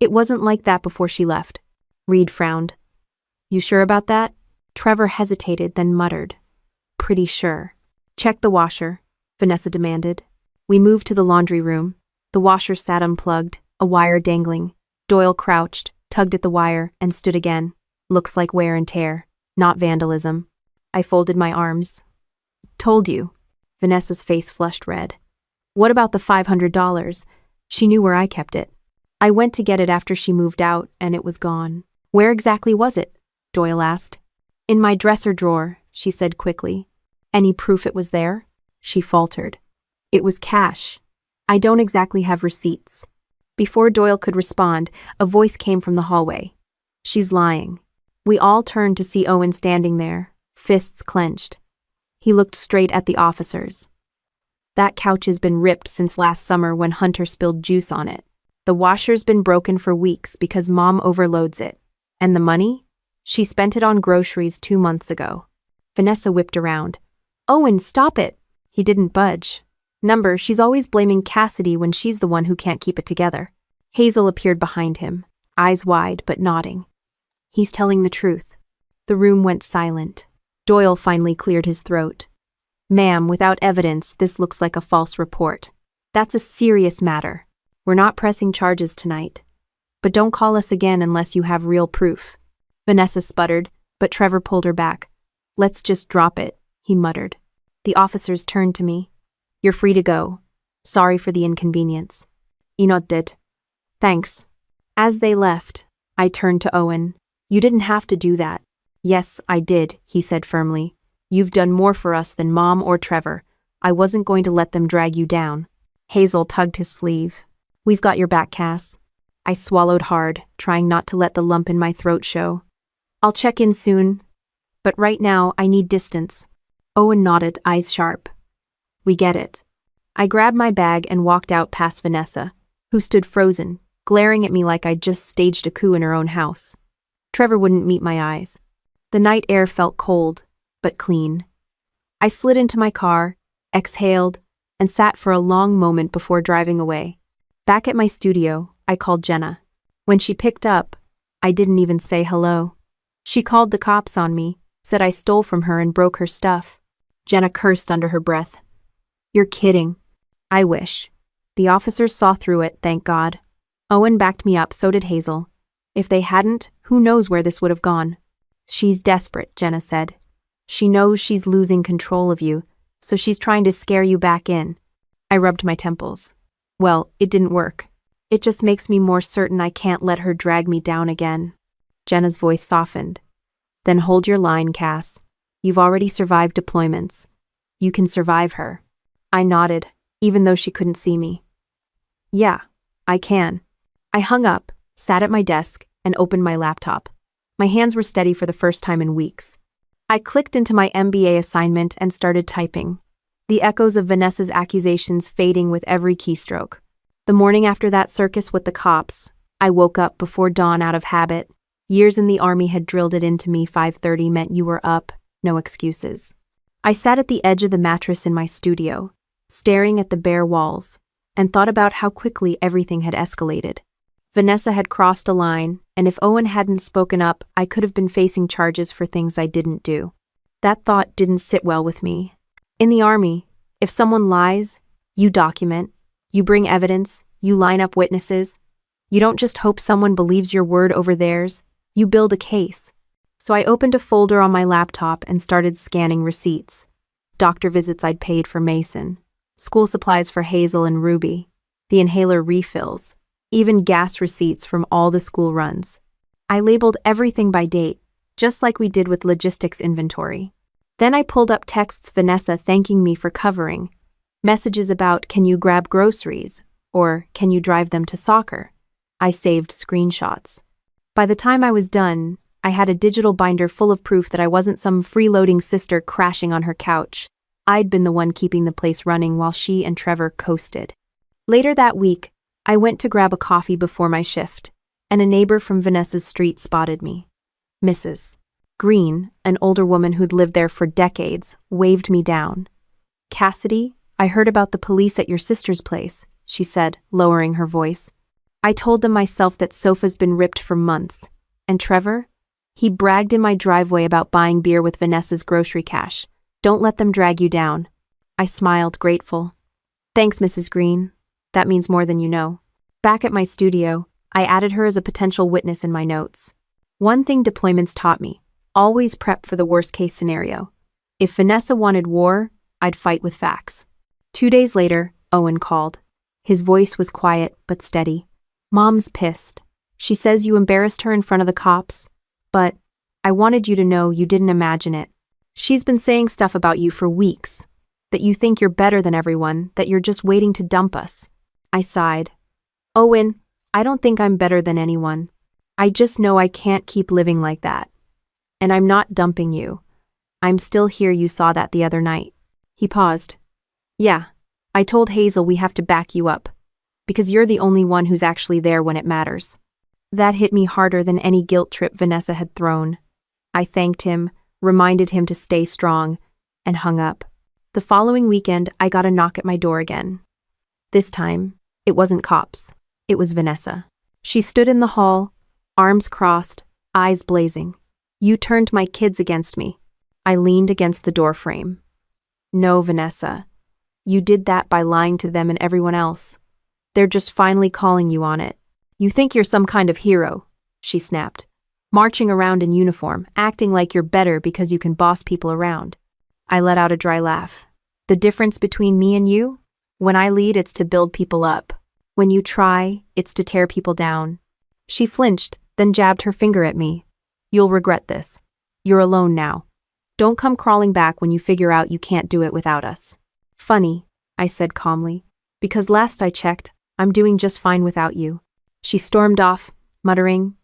It wasn't like that before she left. Reed frowned. You sure about that? Trevor hesitated, then muttered. Pretty sure. Check the washer, Vanessa demanded. We moved to the laundry room. The washer sat unplugged, a wire dangling. Doyle crouched, tugged at the wire, and stood again. Looks like wear and tear, not vandalism. I folded my arms. Told you. Vanessa's face flushed red. What about the $500? She knew where I kept it. I went to get it after she moved out, and it was gone. Where exactly was it? Doyle asked. In my dresser drawer, she said quickly. Any proof it was there? She faltered. It was cash. I don't exactly have receipts. Before Doyle could respond, a voice came from the hallway. She's lying. We all turned to see Owen standing there, fists clenched. He looked straight at the officers. That couch has been ripped since last summer when Hunter spilled juice on it. The washer's been broken for weeks because Mom overloads it. And the money? She spent it on groceries 2 months ago. Vanessa whipped around. Owen, stop it! He didn't budge. She's always blaming Cassidy when she's the one who can't keep it together. Hazel appeared behind him, eyes wide but nodding. He's telling the truth. The room went silent. Doyle finally cleared his throat. Ma'am, without evidence, this looks like a false report. That's a serious matter. We're not pressing charges tonight. But don't call us again unless you have real proof. Vanessa sputtered, but Trevor pulled her back. Let's just drop it, he muttered. The officers turned to me. You're free to go. Sorry for the inconvenience. Enoch did. Thanks. As they left, I turned to Owen. You didn't have to do that. Yes, I did, he said firmly. You've done more for us than Mom or Trevor. I wasn't going to let them drag you down. Hazel tugged his sleeve. We've got your back, Cass. I swallowed hard, trying not to let the lump in my throat show. I'll check in soon. But right now, I need distance. Owen nodded, eyes sharp. We get it. I grabbed my bag and walked out past Vanessa, who stood frozen, glaring at me like I'd just staged a coup in her own house. Trevor wouldn't meet my eyes. The night air felt cold, but clean. I slid into my car, exhaled, and sat for a long moment before driving away. Back at my studio, I called Jenna. When she picked up, I didn't even say hello. She called the cops on me, said I stole from her and broke her stuff. Jenna cursed under her breath. You're kidding. I wish. The officers saw through it, thank God. Owen backed me up, so did Hazel. If they hadn't, who knows where this would have gone. She's desperate, Jenna said. She knows she's losing control of you, so she's trying to scare you back in. I rubbed my temples. Well, it didn't work. It just makes me more certain I can't let her drag me down again. Jenna's voice softened. Then hold your line, Cass. You've already survived deployments. You can survive her. I nodded, even though she couldn't see me. Yeah, I can. I hung up, sat at my desk, and opened my laptop. My hands were steady for the first time in weeks. I clicked into my MBA assignment and started typing, the echoes of Vanessa's accusations fading with every keystroke. The morning after that circus with the cops, I woke up before dawn out of habit. Years in the army had drilled it into me 5:30 meant you were up, no excuses. I sat at the edge of the mattress in my studio, staring at the bare walls, and thought about how quickly everything had escalated. Vanessa had crossed a line, and if Owen hadn't spoken up, I could have been facing charges for things I didn't do. That thought didn't sit well with me. In the army, if someone lies, you document, you bring evidence, you line up witnesses. You don't just hope someone believes your word over theirs, you build a case. So I opened a folder on my laptop and started scanning receipts. Doctor visits I'd paid for Mason, school supplies for Hazel and Ruby, the inhaler refills, even gas receipts from all the school runs. I labeled everything by date, just like we did with logistics inventory. Then I pulled up texts Vanessa thanking me for covering, messages about can you grab groceries, or can you drive them to soccer. I saved screenshots. By the time I was done, I had a digital binder full of proof that I wasn't some freeloading sister crashing on her couch. I'd been the one keeping the place running while she and Trevor coasted. Later that week, I went to grab a coffee before my shift, and a neighbor from Vanessa's street spotted me. Mrs. Green, an older woman who'd lived there for decades, waved me down. Cassidy, I heard about the police at your sister's place, she said, lowering her voice. I told them myself that sofa's been ripped for months. And Trevor? He bragged in my driveway about buying beer with Vanessa's grocery cash. Don't let them drag you down. I smiled, grateful. Thanks, Mrs. Green. That means more than you know. Back at my studio, I added her as a potential witness in my notes. One thing deployments taught me: always prep for the worst-case scenario. If Vanessa wanted war, I'd fight with facts. 2 days later, Owen called. His voice was quiet but steady. Mom's pissed. She says you embarrassed her in front of the cops, but I wanted you to know you didn't imagine it. She's been saying stuff about you for weeks, that you think you're better than everyone, that you're just waiting to dump us. I sighed. Owen, I don't think I'm better than anyone. I just know I can't keep living like that. And I'm not dumping you. I'm still here. You saw that the other night. He paused. Yeah, I told Hazel we have to back you up, because you're the only one who's actually there when it matters. That hit me harder than any guilt trip Vanessa had thrown. I thanked him, reminded him to stay strong, and hung up. The following weekend, I got a knock at my door again. This time, it wasn't cops. It was Vanessa. She stood in the hall, arms crossed, eyes blazing. You turned my kids against me. I leaned against the door frame. No, Vanessa. You did that by lying to them and everyone else. They're just finally calling you on it. You think you're some kind of hero, she snapped. Marching around in uniform, acting like you're better because you can boss people around. I let out a dry laugh. The difference between me and you? When I lead, it's to build people up. When you try, it's to tear people down. She flinched, then jabbed her finger at me. You'll regret this. You're alone now. Don't come crawling back when you figure out you can't do it without us. Funny, I said calmly, because last I checked, I'm doing just fine without you. She stormed off, muttering,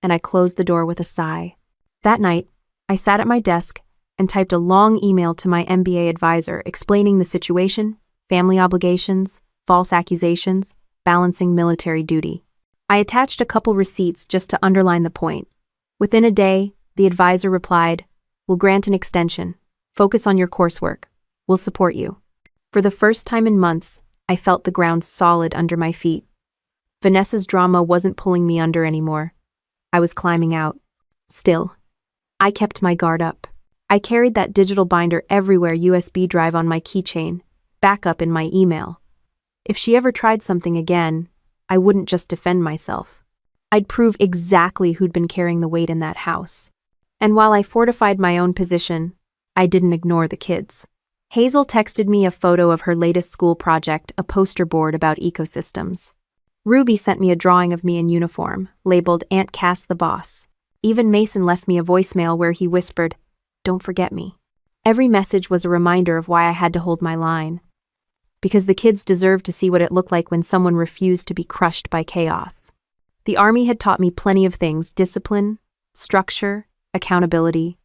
and I closed the door with a sigh. That night, I sat at my desk and typed a long email to my MBA advisor explaining the situation, family obligations, false accusations, balancing military duty. I attached a couple receipts just to underline the point. Within a day, the advisor replied, "We'll grant an extension. Focus on your coursework. We'll support you." For the first time in months, I felt the ground solid under my feet. Vanessa's drama wasn't pulling me under anymore. I was climbing out. Still, I kept my guard up. I carried that digital binder everywhere, USB drive on my keychain, backup in my email. If she ever tried something again, I wouldn't just defend myself. I'd prove exactly who'd been carrying the weight in that house. And while I fortified my own position, I didn't ignore the kids. Hazel texted me a photo of her latest school project, a poster board about ecosystems. Ruby sent me a drawing of me in uniform, labeled Aunt Cass the Boss. Even Mason left me a voicemail where he whispered, "Don't forget me." Every message was a reminder of why I had to hold my line. Because the kids deserved to see what it looked like when someone refused to be crushed by chaos. The Army had taught me plenty of things: discipline, structure, accountability.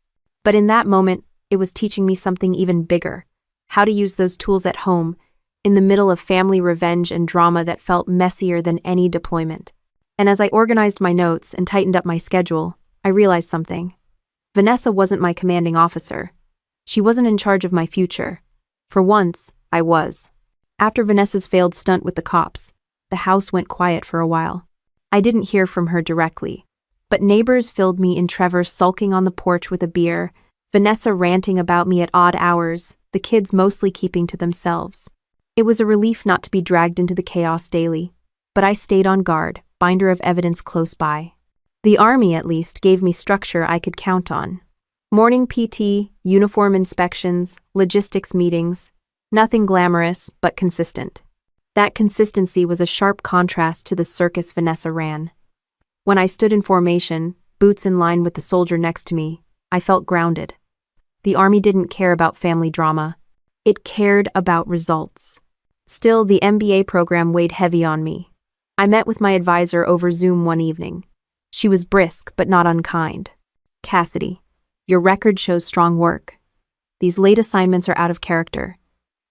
But in that moment, it was teaching me something even bigger: how to use those tools at home, in the middle of family revenge and drama that felt messier than any deployment. And as I organized my notes and tightened up my schedule, I realized something. Vanessa wasn't my commanding officer. She wasn't in charge of my future. For once, I was. After Vanessa's failed stunt with the cops, the house went quiet for a while. I didn't hear from her directly, but neighbors filled me in. Trevor sulking on the porch with a beer, Vanessa ranting about me at odd hours, the kids mostly keeping to themselves. It was a relief not to be dragged into the chaos daily, but I stayed on guard, binder of evidence close by. The Army, at least, gave me structure I could count on. Morning PT, uniform inspections, logistics meetings, nothing glamorous, but consistent. That consistency was a sharp contrast to the circus Vanessa ran. When I stood in formation, boots in line with the soldier next to me, I felt grounded. The Army didn't care about family drama. It cared about results. Still, the MBA program weighed heavy on me. I met with my advisor over Zoom one evening. She was brisk but not unkind. "Cassidy, your record shows strong work. These late assignments are out of character.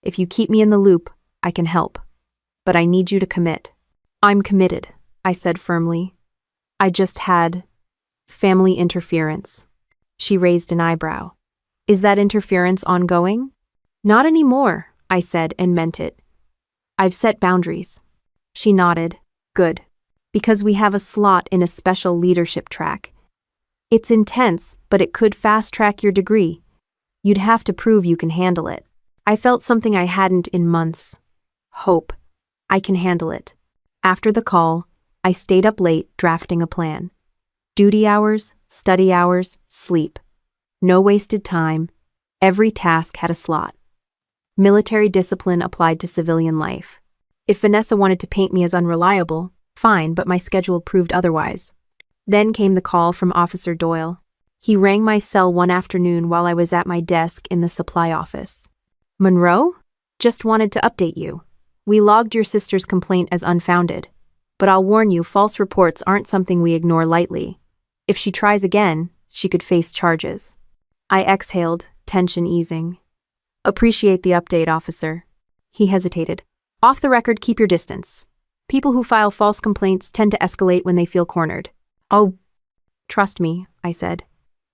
If you keep me in the loop, I can help. But I need you to commit." "I'm committed," I said firmly. "I just had family interference." She raised an eyebrow. "Is that interference ongoing?" "Not anymore," I said and meant it. "I've set boundaries." She nodded. "Good. Because we have a slot in a special leadership track. It's intense, but it could fast-track your degree. You'd have to prove you can handle it." I felt something I hadn't in months. Hope. I can handle it. After the call, I stayed up late drafting a plan. Duty hours, study hours, sleep. No wasted time. Every task had a slot. Military discipline applied to civilian life. If Vanessa wanted to paint me as unreliable, fine, but my schedule proved otherwise. Then came the call from Officer Doyle. He rang my cell one afternoon while I was at my desk in the supply office. Monroe? Just wanted to update you. We logged your sister's complaint as unfounded. But I'll warn you, false reports aren't something we ignore lightly. If she tries again, she could face charges. I exhaled, tension easing. Appreciate the update, officer. He hesitated. Off the record, keep your distance. People who file false complaints tend to escalate when they feel cornered. Oh, trust me, I said.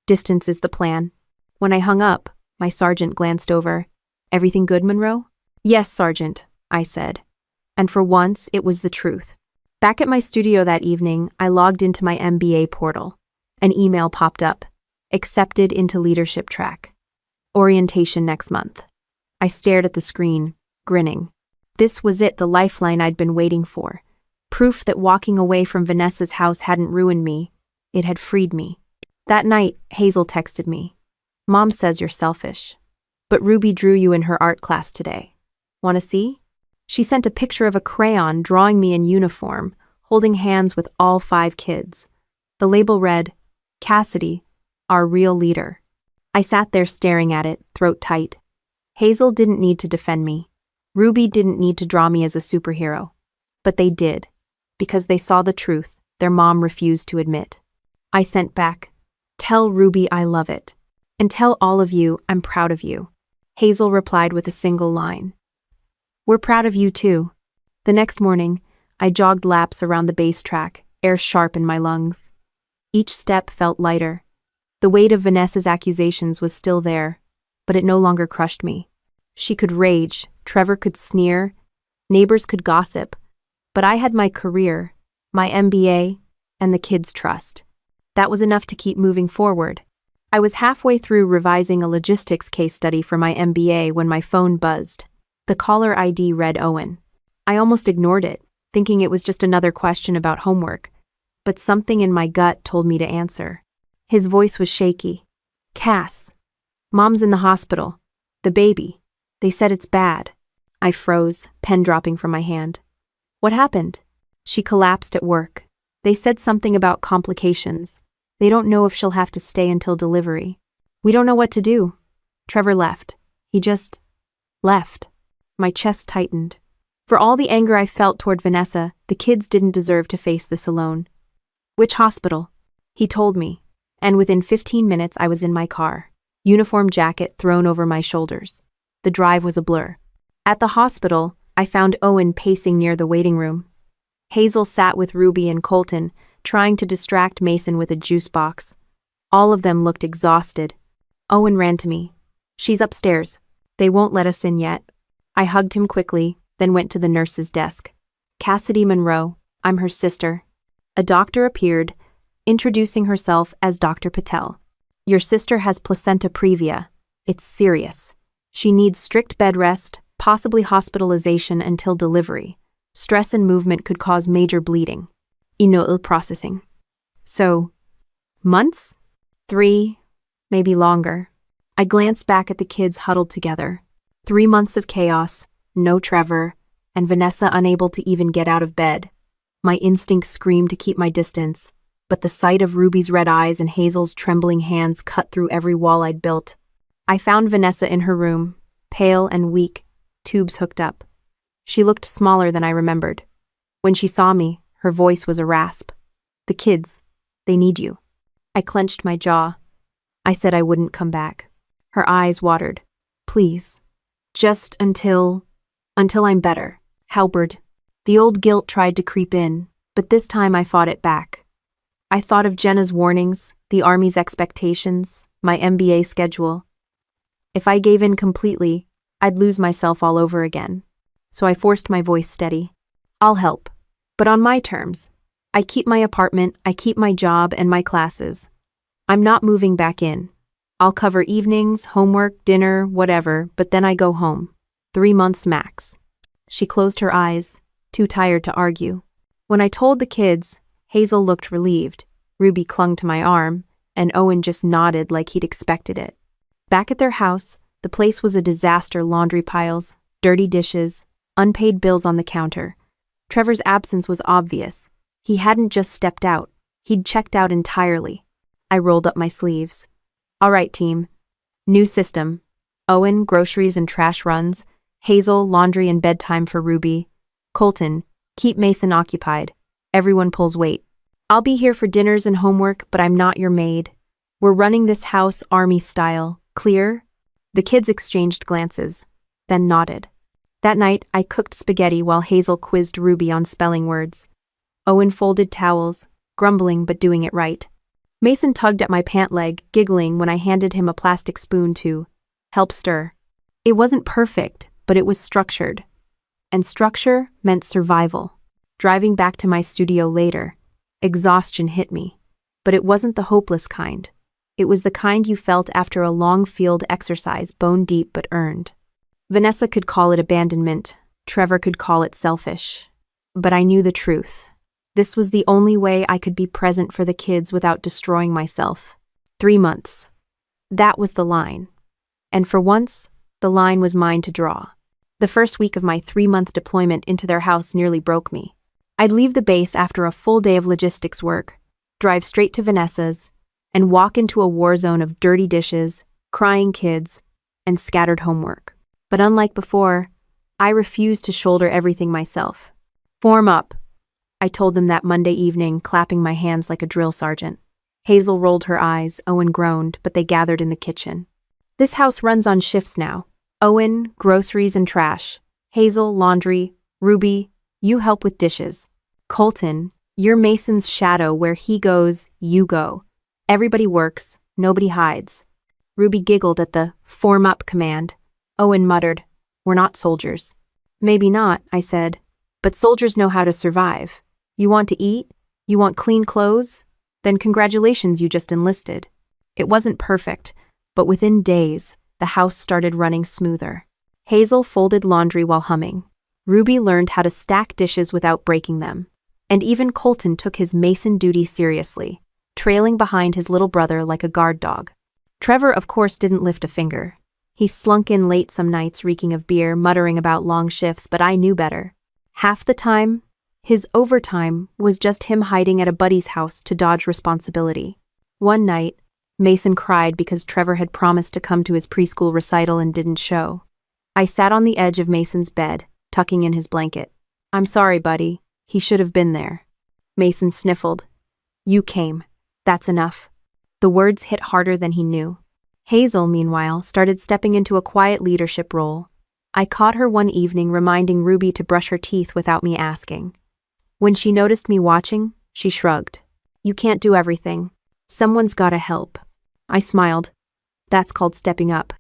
Distance is the plan. When I hung up, my sergeant glanced over. Everything good, Monroe? Yes, Sergeant, I said. And for once, it was the truth. Back at my studio that evening, I logged into my MBA portal. An email popped up. Accepted into leadership track. Orientation next month. I stared at the screen, grinning. This was it, the lifeline I'd been waiting for. Proof that walking away from Vanessa's house hadn't ruined me. It had freed me. That night, Hazel texted me. Mom says you're selfish. But Ruby drew you in her art class today. Want to see? She sent a picture of a crayon drawing me in uniform, holding hands with all 5 kids. The label read, Cassidy, our real leader. I sat there staring at it, throat tight. Hazel didn't need to defend me. Ruby didn't need to draw me as a superhero. But they did, because they saw the truth their mom refused to admit. I sent back, tell Ruby I love it. And tell all of you I'm proud of you. Hazel replied with a single line. We're proud of you too. The next morning, I jogged laps around the base track, air sharp in my lungs. Each step felt lighter. The weight of Vanessa's accusations was still there, but it no longer crushed me. She could rage, Trevor could sneer, neighbors could gossip, but I had my career, my MBA, and the kids' trust. That was enough to keep moving forward. I was halfway through revising a logistics case study for my MBA when my phone buzzed. The caller ID read Owen. I almost ignored it, thinking it was just another question about homework, but something in my gut told me to answer. His voice was shaky. Cass. Mom's in the hospital. The baby. They said it's bad. I froze, pen dropping from my hand. What happened? She collapsed at work. They said something about complications. They don't know if she'll have to stay until delivery. We don't know what to do. Trevor left. He just left. My chest tightened. For all the anger I felt toward Vanessa, the kids didn't deserve to face this alone. Which hospital? He told me, and within 15 minutes I was in my car, uniform jacket thrown over my shoulders. The drive was a blur. At the hospital, I found Owen pacing near the waiting room. Hazel sat with Ruby and Colton, trying to distract Mason with a juice box. All of them looked exhausted. Owen ran to me. She's upstairs. They won't let us in yet. I hugged him quickly, then went to the nurse's desk. Cassidy Monroe, I'm her sister. A doctor appeared, introducing herself as Dr. Patel. Your sister has placenta previa. It's serious. She needs strict bed rest, possibly hospitalization until delivery. Stress and movement could cause major bleeding. Ill processing. So, months? 3, maybe longer. I glanced back at the kids huddled together. 3 months of chaos, no Trevor, and Vanessa unable to even get out of bed. My instinct screamed to keep my distance, but the sight of Ruby's red eyes and Hazel's trembling hands cut through every wall I'd built. I found Vanessa in her room, pale and weak, tubes hooked up. She looked smaller than I remembered. When she saw me, her voice was a rasp. The kids, they need you. I clenched my jaw. I said I wouldn't come back. Her eyes watered. Please. Just until I'm better. Halberd. The old guilt tried to creep in, but this time I fought it back. I thought of Jenna's warnings, the Army's expectations, my MBA schedule. If I gave in completely, I'd lose myself all over again. So I forced my voice steady. I'll help, but on my terms. I keep my apartment, I keep my job and my classes. I'm not moving back in. I'll cover evenings, homework, dinner, whatever, but then I go home. 3 months max. She closed her eyes, too tired to argue. When I told the kids, Hazel looked relieved, Ruby clung to my arm, and Owen just nodded like he'd expected it. Back at their house, the place was a disaster: laundry piles, dirty dishes, unpaid bills on the counter. Trevor's absence was obvious. He hadn't just stepped out, he'd checked out entirely. I rolled up my sleeves. All right, team. New system. Owen, groceries and trash runs. Hazel, laundry and bedtime for Ruby. Colton, keep Mason occupied. Everyone pulls weight. I'll be here for dinners and homework, but I'm not your maid. We're running this house army style. Clear? The kids exchanged glances, then nodded. That night, I cooked spaghetti while Hazel quizzed Ruby on spelling words. Owen folded towels, grumbling but doing it right. Mason tugged at my pant leg, giggling when I handed him a plastic spoon to help stir. It wasn't perfect, but it was structured. And structure meant survival. Driving back to my studio later, exhaustion hit me. But it wasn't the hopeless kind. It was the kind you felt after a long field exercise, bone deep but earned. Vanessa could call it abandonment. Trevor could call it selfish. But I knew the truth. This was the only way I could be present for the kids without destroying myself. 3 months. That was the line. And for once, the line was mine to draw. The first week of my 3-month deployment into their house nearly broke me. I'd leave the base after a full day of logistics work, drive straight to Vanessa's, and walk into a war zone of dirty dishes, crying kids, and scattered homework. But unlike before, I refused to shoulder everything myself. Form up, I told them that Monday evening, clapping my hands like a drill sergeant. Hazel rolled her eyes, Owen groaned, but they gathered in the kitchen. This house runs on shifts now. Owen, groceries and trash. Hazel, laundry. Ruby, you help with dishes. Colton, you're Mason's shadow. Where he goes, you go. Everybody works, nobody hides. Ruby giggled at the form up command. Owen muttered, we're not soldiers. Maybe not, I said, but soldiers know how to survive. You want to eat? You want clean clothes? Then congratulations, you just enlisted. It wasn't perfect, but within days, the house started running smoother. Hazel folded laundry while humming. Ruby learned how to stack dishes without breaking them. And even Colton took his Mason duty seriously, trailing behind his little brother like a guard dog. Trevor, of course, didn't lift a finger. He slunk in late some nights, reeking of beer, muttering about long shifts, but I knew better. Half the time, his overtime was just him hiding at a buddy's house to dodge responsibility. One night, Mason cried because Trevor had promised to come to his preschool recital and didn't show. I sat on the edge of Mason's bed, tucking in his blanket. I'm sorry, buddy. He should have been there. Mason sniffled. You came. That's enough. The words hit harder than he knew. Hazel, meanwhile, started stepping into a quiet leadership role. I caught her one evening reminding Ruby to brush her teeth without me asking. When she noticed me watching, she shrugged. You can't do everything. Someone's gotta help. I smiled. That's called stepping up.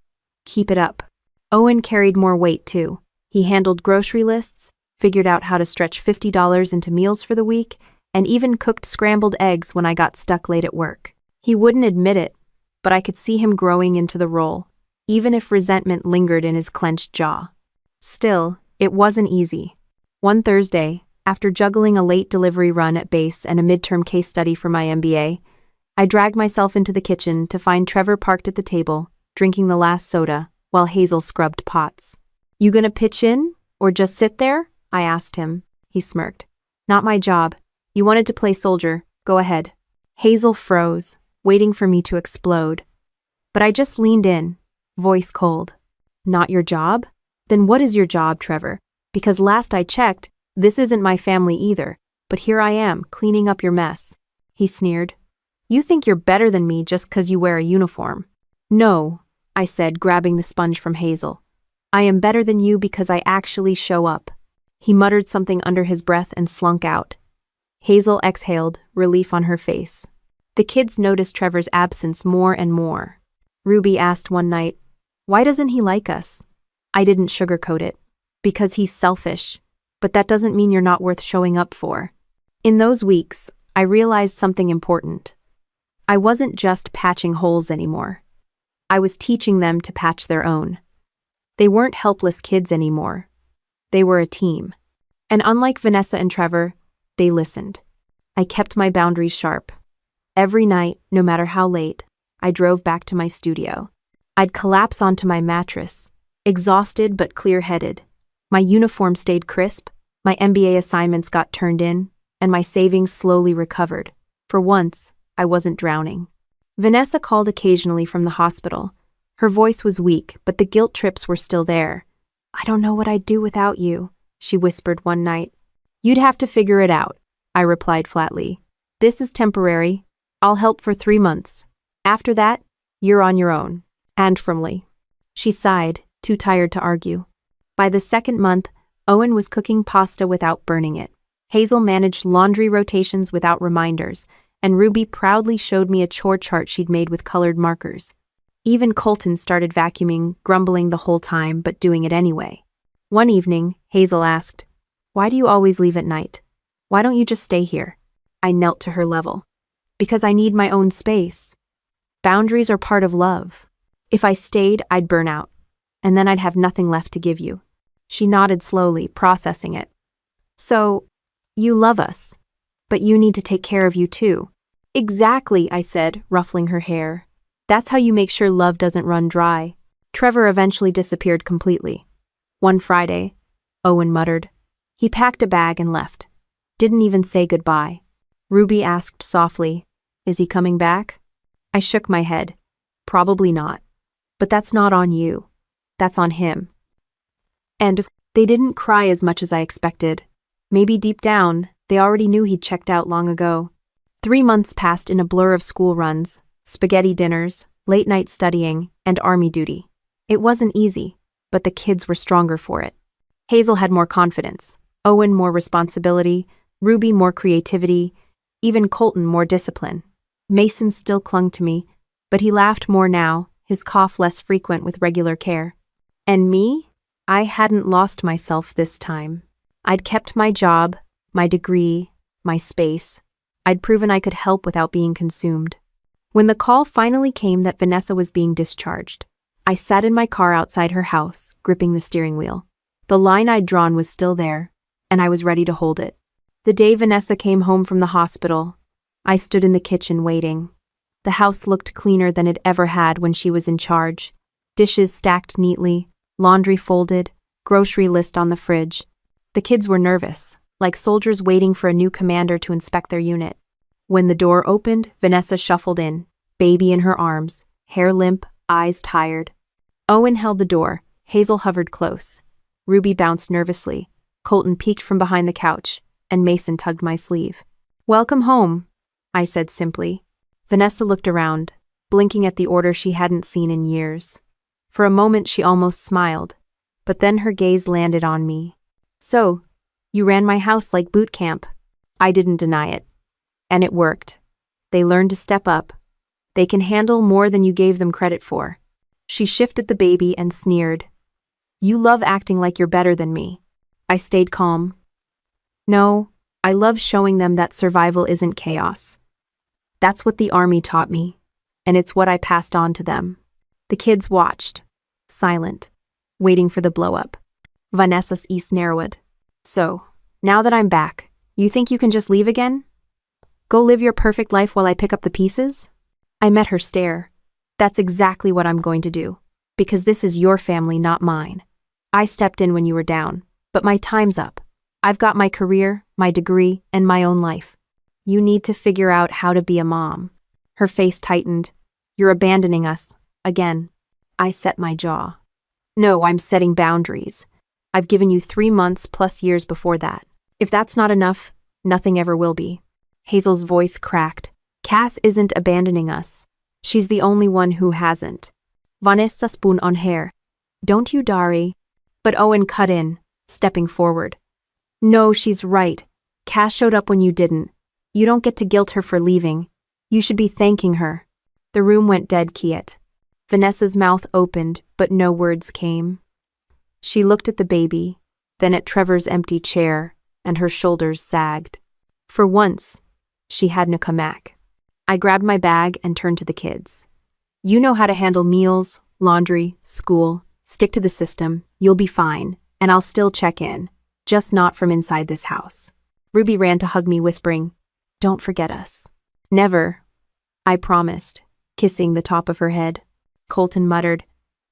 Keep it up. Owen carried more weight, too. He handled grocery lists, figured out how to stretch $50 into meals for the week, and even cooked scrambled eggs when I got stuck late at work. He wouldn't admit it, but I could see him growing into the role, even if resentment lingered in his clenched jaw. Still, it wasn't easy. One Thursday, after juggling a late delivery run at base and a midterm case study for my MBA, I dragged myself into the kitchen to find Trevor parked at the table, drinking the last soda, while Hazel scrubbed pots. You gonna pitch in, or just sit there? I asked him. He smirked. Not my job. You wanted to play soldier. Go ahead. Hazel froze, waiting for me to explode. But I just leaned in, voice cold. Not your job? Then what is your job, Trevor? Because last I checked, this isn't my family either, but here I am, cleaning up your mess. He sneered. You think you're better than me just 'cause you wear a uniform. No, I said, grabbing the sponge from Hazel. I am better than you because I actually show up. He muttered something under his breath and slunk out. Hazel exhaled, relief on her face. The kids noticed Trevor's absence more and more. Ruby asked one night, why doesn't he like us? I didn't sugarcoat it. Because he's selfish. But that doesn't mean you're not worth showing up for. In those weeks, I realized something important. I wasn't just patching holes anymore. I was teaching them to patch their own. They weren't helpless kids anymore. They were a team. And unlike Vanessa and Trevor, they listened. I kept my boundaries sharp. Every night, no matter how late, I drove back to my studio. I'd collapse onto my mattress, exhausted but clear-headed. My uniform stayed crisp, my MBA assignments got turned in, and my savings slowly recovered. For once, I wasn't drowning. Vanessa called occasionally from the hospital. Her voice was weak, but the guilt trips were still there. "I don't know what I'd do without you," she whispered one night. "You'd have to figure it out," I replied flatly. "This is temporary. I'll help for 3 months. After that, you're on your own." And firmly. She sighed, too tired to argue. By the second month, Owen was cooking pasta without burning it. Hazel managed laundry rotations without reminders, and Ruby proudly showed me a chore chart she'd made with colored markers. Even Colton started vacuuming, grumbling the whole time, but doing it anyway. One evening, Hazel asked, "Why do you always leave at night? Why don't you just stay here?" I knelt to her level. "Because I need my own space. Boundaries are part of love. If I stayed, I'd burn out, and then I'd have nothing left to give you." She nodded slowly, processing it. "So, you love us, but you need to take care of you too." "Exactly," I said, ruffling her hair. "That's how you make sure love doesn't run dry." Trevor eventually disappeared completely. One Friday, Owen muttered. He packed a bag and left. Didn't even say goodbye. Ruby asked softly, "Is he coming back?" I shook my head. "Probably not. But that's not on you. That's on him." And they didn't cry as much as I expected. Maybe deep down, they already knew he'd checked out long ago. 3 months passed in a blur of school runs, spaghetti dinners, late-night studying, and army duty. It wasn't easy, but the kids were stronger for it. Hazel had more confidence, Owen more responsibility, Ruby more creativity, even Colton more discipline. Mason still clung to me, but he laughed more now, his cough less frequent with regular care. And me? I hadn't lost myself this time. I'd kept my job, my degree, my space. I'd proven I could help without being consumed. When the call finally came that Vanessa was being discharged, I sat in my car outside her house, gripping the steering wheel. The line I'd drawn was still there, and I was ready to hold it. The day Vanessa came home from the hospital, I stood in the kitchen waiting. The house looked cleaner than it ever had when she was in charge. Dishes stacked neatly, laundry folded, grocery list on the fridge. The kids were nervous, like soldiers waiting for a new commander to inspect their unit. When the door opened, Vanessa shuffled in, baby in her arms, hair limp, eyes tired. Owen held the door, Hazel hovered close. Ruby bounced nervously, Colton peeked from behind the couch, and Mason tugged my sleeve. "Welcome home," I said simply. Vanessa looked around, blinking at the order she hadn't seen in years. For a moment she almost smiled, but then her gaze landed on me. "So, you ran my house like boot camp." I didn't deny it. And it worked. They learned to step up. They can handle more than you gave them credit for. She shifted the baby and sneered. "You love acting like you're better than me." I stayed calm. "No, I love showing them that survival isn't chaos. That's what the army taught me, and it's what I passed on to them." The kids watched, silent, waiting for the blow-up. Vanessa's east narrowed. "So, now that I'm back, you think you can just leave again? Go live your perfect life while I pick up the pieces?" I met her stare. "That's exactly what I'm going to do, because this is your family, not mine. I stepped in when you were down, but my time's up. I've got my career, my degree, and my own life. You need to figure out how to be a mom." Her face tightened. "You're abandoning us, again." I set my jaw. "No, I'm setting boundaries. I've given you 3 months plus years before that. If that's not enough, nothing ever will be." Hazel's voice cracked. "Cass isn't abandoning us. She's the only one who hasn't. Vanessa spoon on hair. Don't you, Dari?" But Owen cut in, stepping forward. "No, she's right. Cass showed up when you didn't. You don't get to guilt her for leaving. You should be thanking her." The room went dead quiet. Vanessa's mouth opened, but no words came. She looked at the baby, then at Trevor's empty chair, and her shoulders sagged. For once, she had no comeback. I grabbed my bag and turned to the kids. You know how to handle meals, laundry, school. Stick to the system, you'll be fine, and I'll still check in, just not from inside this house. Ruby ran to hug me, whispering, "Don't forget us." "Never," I promised, kissing the top of her head. Colton muttered,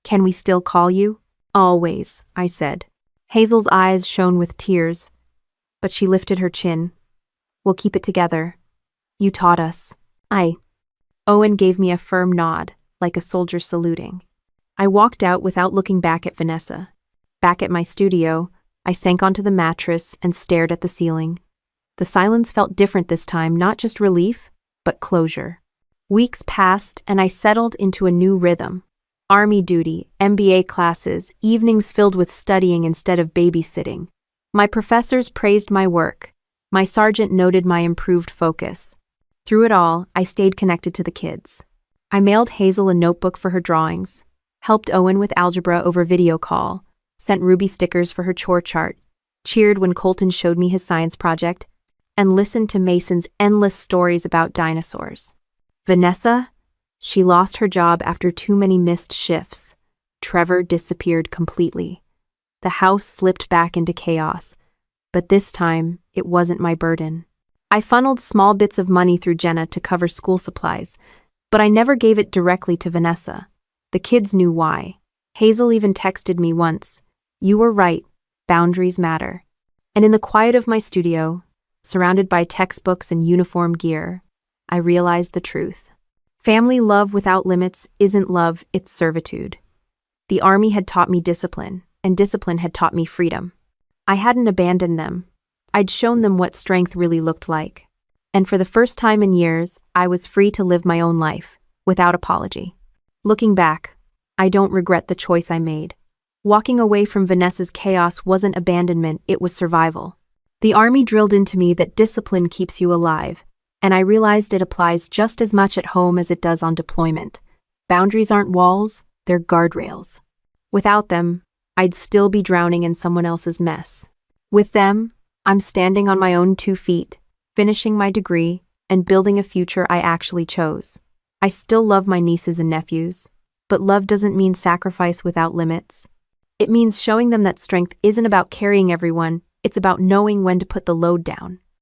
"Can we still call you?" "Always," I said. Hazel's eyes shone with tears, but she lifted her chin. "We'll keep it together. You taught us." Owen gave me a firm nod, like a soldier saluting. I walked out without looking back at Vanessa. Back at my studio, I sank onto the mattress and stared at the ceiling. The silence felt different this time, not just relief, but closure. Weeks passed and I settled into a new rhythm. Army duty, MBA classes, evenings filled with studying instead of babysitting. My professors praised my work. My sergeant noted my improved focus. Through it all, I stayed connected to the kids. I mailed Hazel a notebook for her drawings, helped Owen with algebra over video call, sent Ruby stickers for her chore chart, cheered when Colton showed me his science project, and listened to Mason's endless stories about dinosaurs. Vanessa? She lost her job after too many missed shifts. Trevor disappeared completely. The house slipped back into chaos, but this time, it wasn't my burden. I funneled small bits of money through Jenna to cover school supplies, but I never gave it directly to Vanessa. The kids knew why. Hazel even texted me once, "You were right, boundaries matter." And in the quiet of my studio, surrounded by textbooks and uniform gear, I realized the truth. Family love without limits isn't love, it's servitude. The Army had taught me discipline, and discipline had taught me freedom. I hadn't abandoned them. I'd shown them what strength really looked like. And for the first time in years, I was free to live my own life, without apology. Looking back, I don't regret the choice I made. Walking away from Vanessa's chaos wasn't abandonment, it was survival. The Army drilled into me that discipline keeps you alive, and I realized it applies just as much at home as it does on deployment. Boundaries aren't walls, they're guardrails. Without them, I'd still be drowning in someone else's mess. With them, I'm standing on my own 2 feet, finishing my degree, and building a future I actually chose. I still love my nieces and nephews, but love doesn't mean sacrifice without limits. It means showing them that strength isn't about carrying everyone, it's about knowing when to put the load down.